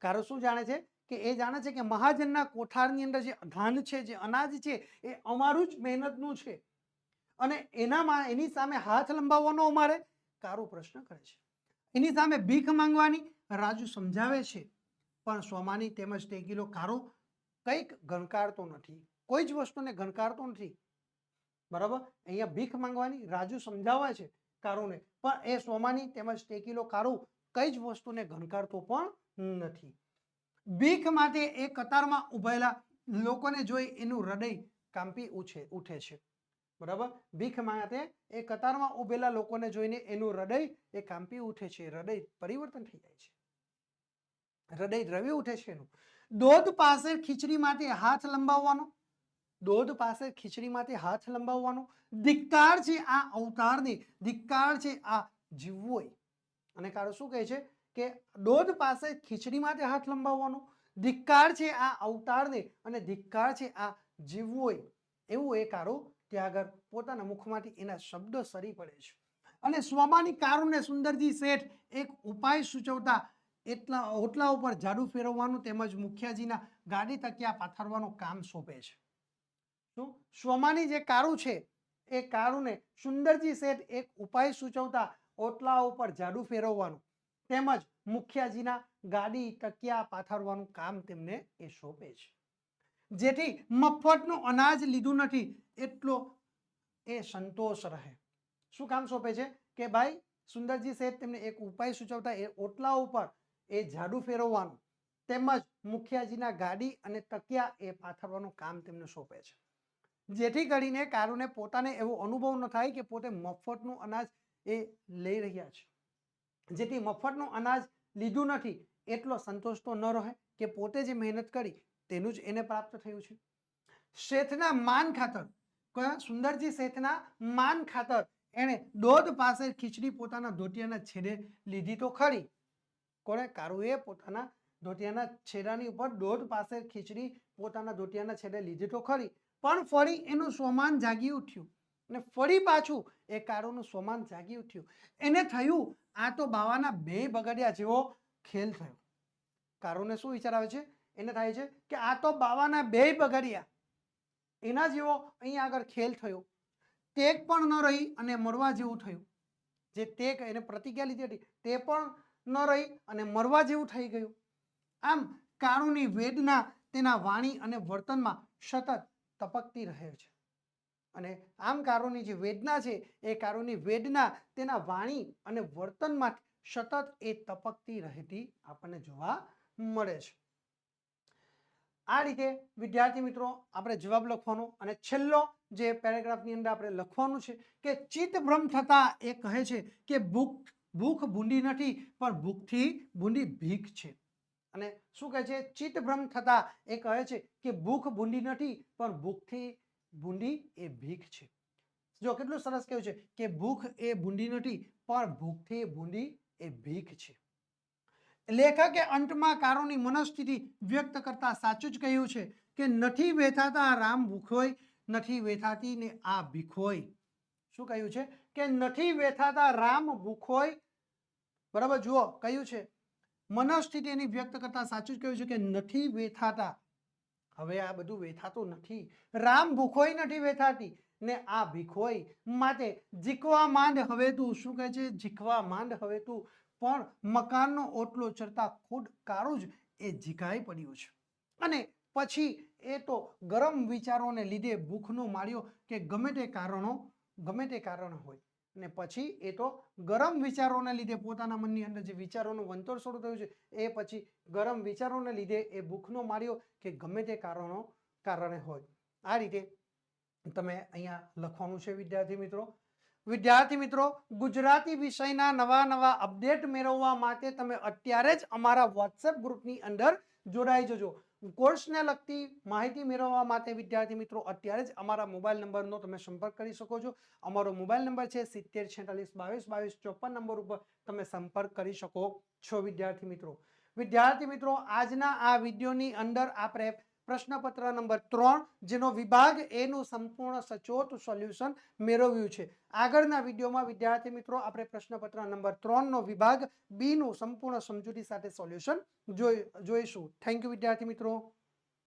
કારો શું જાણે છે કે એ જાણે છે કે મહાજનના કોઠારની અંદર જે ધાન છે, જે અનાજ છે, એ અમારું જ મહેનતનું છે અને એની સામે હાથ લંબાવવાનો અમારે. કારો પ્રશ્ન કરે છે. એની સામે ભીખ માંગવાની રાજુ સમજાવે છે, પણ સ્વમાની તેમજ ટેકીલો કારો કંઈક ગણકારતો નથી, કોઈ જ વસ્તુને ગણકારતો નથી. બરાબર, અહીંયા ભીખ માંગવાની રાજુ સમજાવે છે કારુને, પણ એ સ્વમાની તેમજ ટેકીલો કારો કઈ જ વસ્તુને ગણકારતો પણ નથી. ભીખ માટે એ કતારમાં ઉભેલા લોકોને જોઈ એનું હૃદય કાંપી ઉઠે છે. બરાબર, ભીખ માટે એ કતારમાં ઉભેલા લોકોને જોઈને એનું હૃદય એ કાંપી ઉઠે છે, હૃદય પરિવર્તન થઈ જાય છે, હૃદય દ્રવી ઉઠે છે એનું. દોધ પાસે ખીચડી માટે હાથ લંબાવવાનો, દોધ પાસે ખીચડી માટે હાથ લંબાવવાનો. ધિક્કાર છે આ અવતારને, ધિક્કાર છે આ જીવોય. અને કારો શું કહે છે કે દોધ પાસે ખીચડી માટે હાથ લંબાવવાનો, ધિક્કાર છે આ અવતારને અને ધિક્કાર છે આ જીવોય. એવું એ કારો ત્યાં આગળ પોતાના મુખમાંથી એના શબ્દો સરી પડે છે. અને સ્વમાની કારુને સુંદરજી શેઠ એક ઉપાય સૂચવતા ઓટલા ઉપર ઝાડુ ફેરવવાનું તેમજ મુખિયાજીના ગાડી તકિયા પાથરવાનું કામ સોંપે છે. શું સ્વમાની જે કારુ છે એ કારુને સુંદરજી શેઠ એક ઉપાય સૂચવતા ઓટલા ઉપર ઝાડુ ફેરવવાનું તેમજ મુખિયાજીના ગાડી તકિયા પાથરવાનું કામ તેમને એ સોંપે છે. જેથી મફતનું અનાજ લીધું નથી એટલો એ સંતોષ રહે. શું કામ સોંપે છે કે ભાઈ સુંદરજી શેઠ તેમને એક ઉપાય સૂચવતા એ ઓટલા ઉપર એ ઝાડુ ફેરવવાનું તેમજ મુખિયાજીના ગાડી અને તકિયા એ પાથરવાનું કામ તેમને સોંપે છે. જેથી કરીને કારુને પોતાને એવો અનુભવ ન થાય કે પોતે મફતનું અનાજ એ લઈ રહ્યા છે. જેથી મફતનું અનાજ લીધું નથી એટલો સંતોષ તો ન રહે કે પોતે જે મહેનત કરી તેનું જ એને પ્રાપ્ત થયું છે. શેઠના માન ખાતર, સુંદરજી શેઠના માન ખાતર એણે દોધ પાસે ખીચડી પોતાના ધોતિયાના છેડે લીધી તો ખરી. કોણે? કારુએ પોતાના ધોતિયાના છેડાની ઉપર દોધ પાસે ખીચડી પોતાના ધોતિયાના છેડે લીધી તો ખરી, પણ ફરી એનું સ્વમાન જાગી ઉઠ્યું અને ફરી પાછું એ કારુનું સ્વમાન જાગી ઉઠ્યું. એને થયું આ તો બાવાના બે બગડ્યા જેવો ખેલ થયો. કારુને શું વિચાર આવે છે? એને થાય છે કે આ તો બાવાના બે બગડ્યા એના જેવો અહીંયા આગળ ખેલ થયો. ટેક પણ ન રહી અને મરવા જેવું થયું. જે ટેક એને પ્રતિજ્ઞા લીધી હતી તે પણ ન રહી અને મરવા જેવું થઈ ગયું. આમ કારુની વેદના તેના વાણી અને વર્તનમાં સતત તપકતી રહે છે. અને આમ કારુની જે વેદના છે એ કારુની વેદના તેના વાણી અને વર્તનમાં સતત એ તપકતી રહેતી આપણને જોવા મળે છે. આ રીતે વિદ્યાર્થી મિત્રો આપણે જવાબ લખવાનો અને છેલ્લો જે પેરેગ્રાફની અંદર આપણે લખવાનું છે કે ચિત્ત ભ્રમ થતા એ કહે છે કે ભૂખ ભૂંડી નથી પણ ભૂખથી ભૂંડી ભીખ છે. અને શું કહે છે? ચિત્ત ભ્રમ થતા એ કહે છે કે ભૂખ ભૂંડી નથી પણ ભૂખથી ભૂંડી એ ભીખ છે. જો કેટલું સરસ કહ્યું છે કે ભૂખ એ ભૂંડી નથી પણ ભૂખથી ભૂંડી એ ભીખ છે. લેખકે અંતમાં કારુની મનસ્થિતિ વ્યક્ત કરતા સાચું જ કહ્યું છે કે નથી વેઠાતા રામ ભૂખોય, નથી વેઠાતી ને આ ભીખોય. શું કહ્યું છે કે નથી વેઠાતા રામ ભૂખોય. બરાબર, જુઓ કયું છે મનસ્થિતિ એની વ્યક્ત કરતા સાચું જ કહ્યું છે કે નથી વેઠાતા. હવે આ બધું વેઠાતું નથી. રામ ભૂખોય નથી વેઠાતી ને આ ભીખોય. માટે જીકવા માંડ હવે તું. શું કહે છે? જીકવા માંડ હવે તું. પણ મકાનનો ઓટલો ચરતા ખુદ કારું જ એ ઝીકાઈ પડ્યું છે. અને પછી એ તો ગરમ વિચારોને લીધે ભૂખનો માર્યો કે ગમે તે કારણ હોય અને પછી એ તો ગરમ વિચારોને લીધે પોતાના મનની અંદર જે વિચારોનું વંતોળ શરૂ થયું છે એ પછી ગરમ વિચારોને લીધે એ ભૂખનો માર્યો કે ગમે તે કારણે હોય. આ રીતે તમે અહીંયા લખવાનું છે વિદ્યાર્થી મિત્રો. વિદ્યાર્થી મિત્રો, ગુજરાતી વિષયના નવા અપડેટ મેળવવા માટે તમે અત્યારે જ અમારા વોટ્સએપ ગ્રુપની અંદર જોડાઈ જજો. કોર્સને લગતી માહિતી મેળવવા માટે વિદ્યાર્થી મિત્રો અત્યારે જ અમારા મોબાઈલ નંબરનો તમે સંપર્ક કરી શકો છો. અમારો મોબાઈલ નંબર છે 7046222254 નંબર ઉપર તમે સંપર્ક કરી શકો છો વિદ્યાર્થી મિત્રો. આજના આ વિડીયોની અંદર આપણે પ્રશ્નપત્ર નંબર 3 જેનો વિભાગ એ નું સંપૂર્ણ સચોટ સોલ્યુશન મેળવ્યું છે. આગળના વિડીયોમાં વિદ્યાર્થી મિત્રો આપણે પ્રશ્નપત્ર નંબર 3 નો વિભાગ બી નું સંપૂર્ણ સમજૂતી સાથે સોલ્યુશન જોઈશું. થેન્ક યુ વિદ્યાર્થી મિત્રો.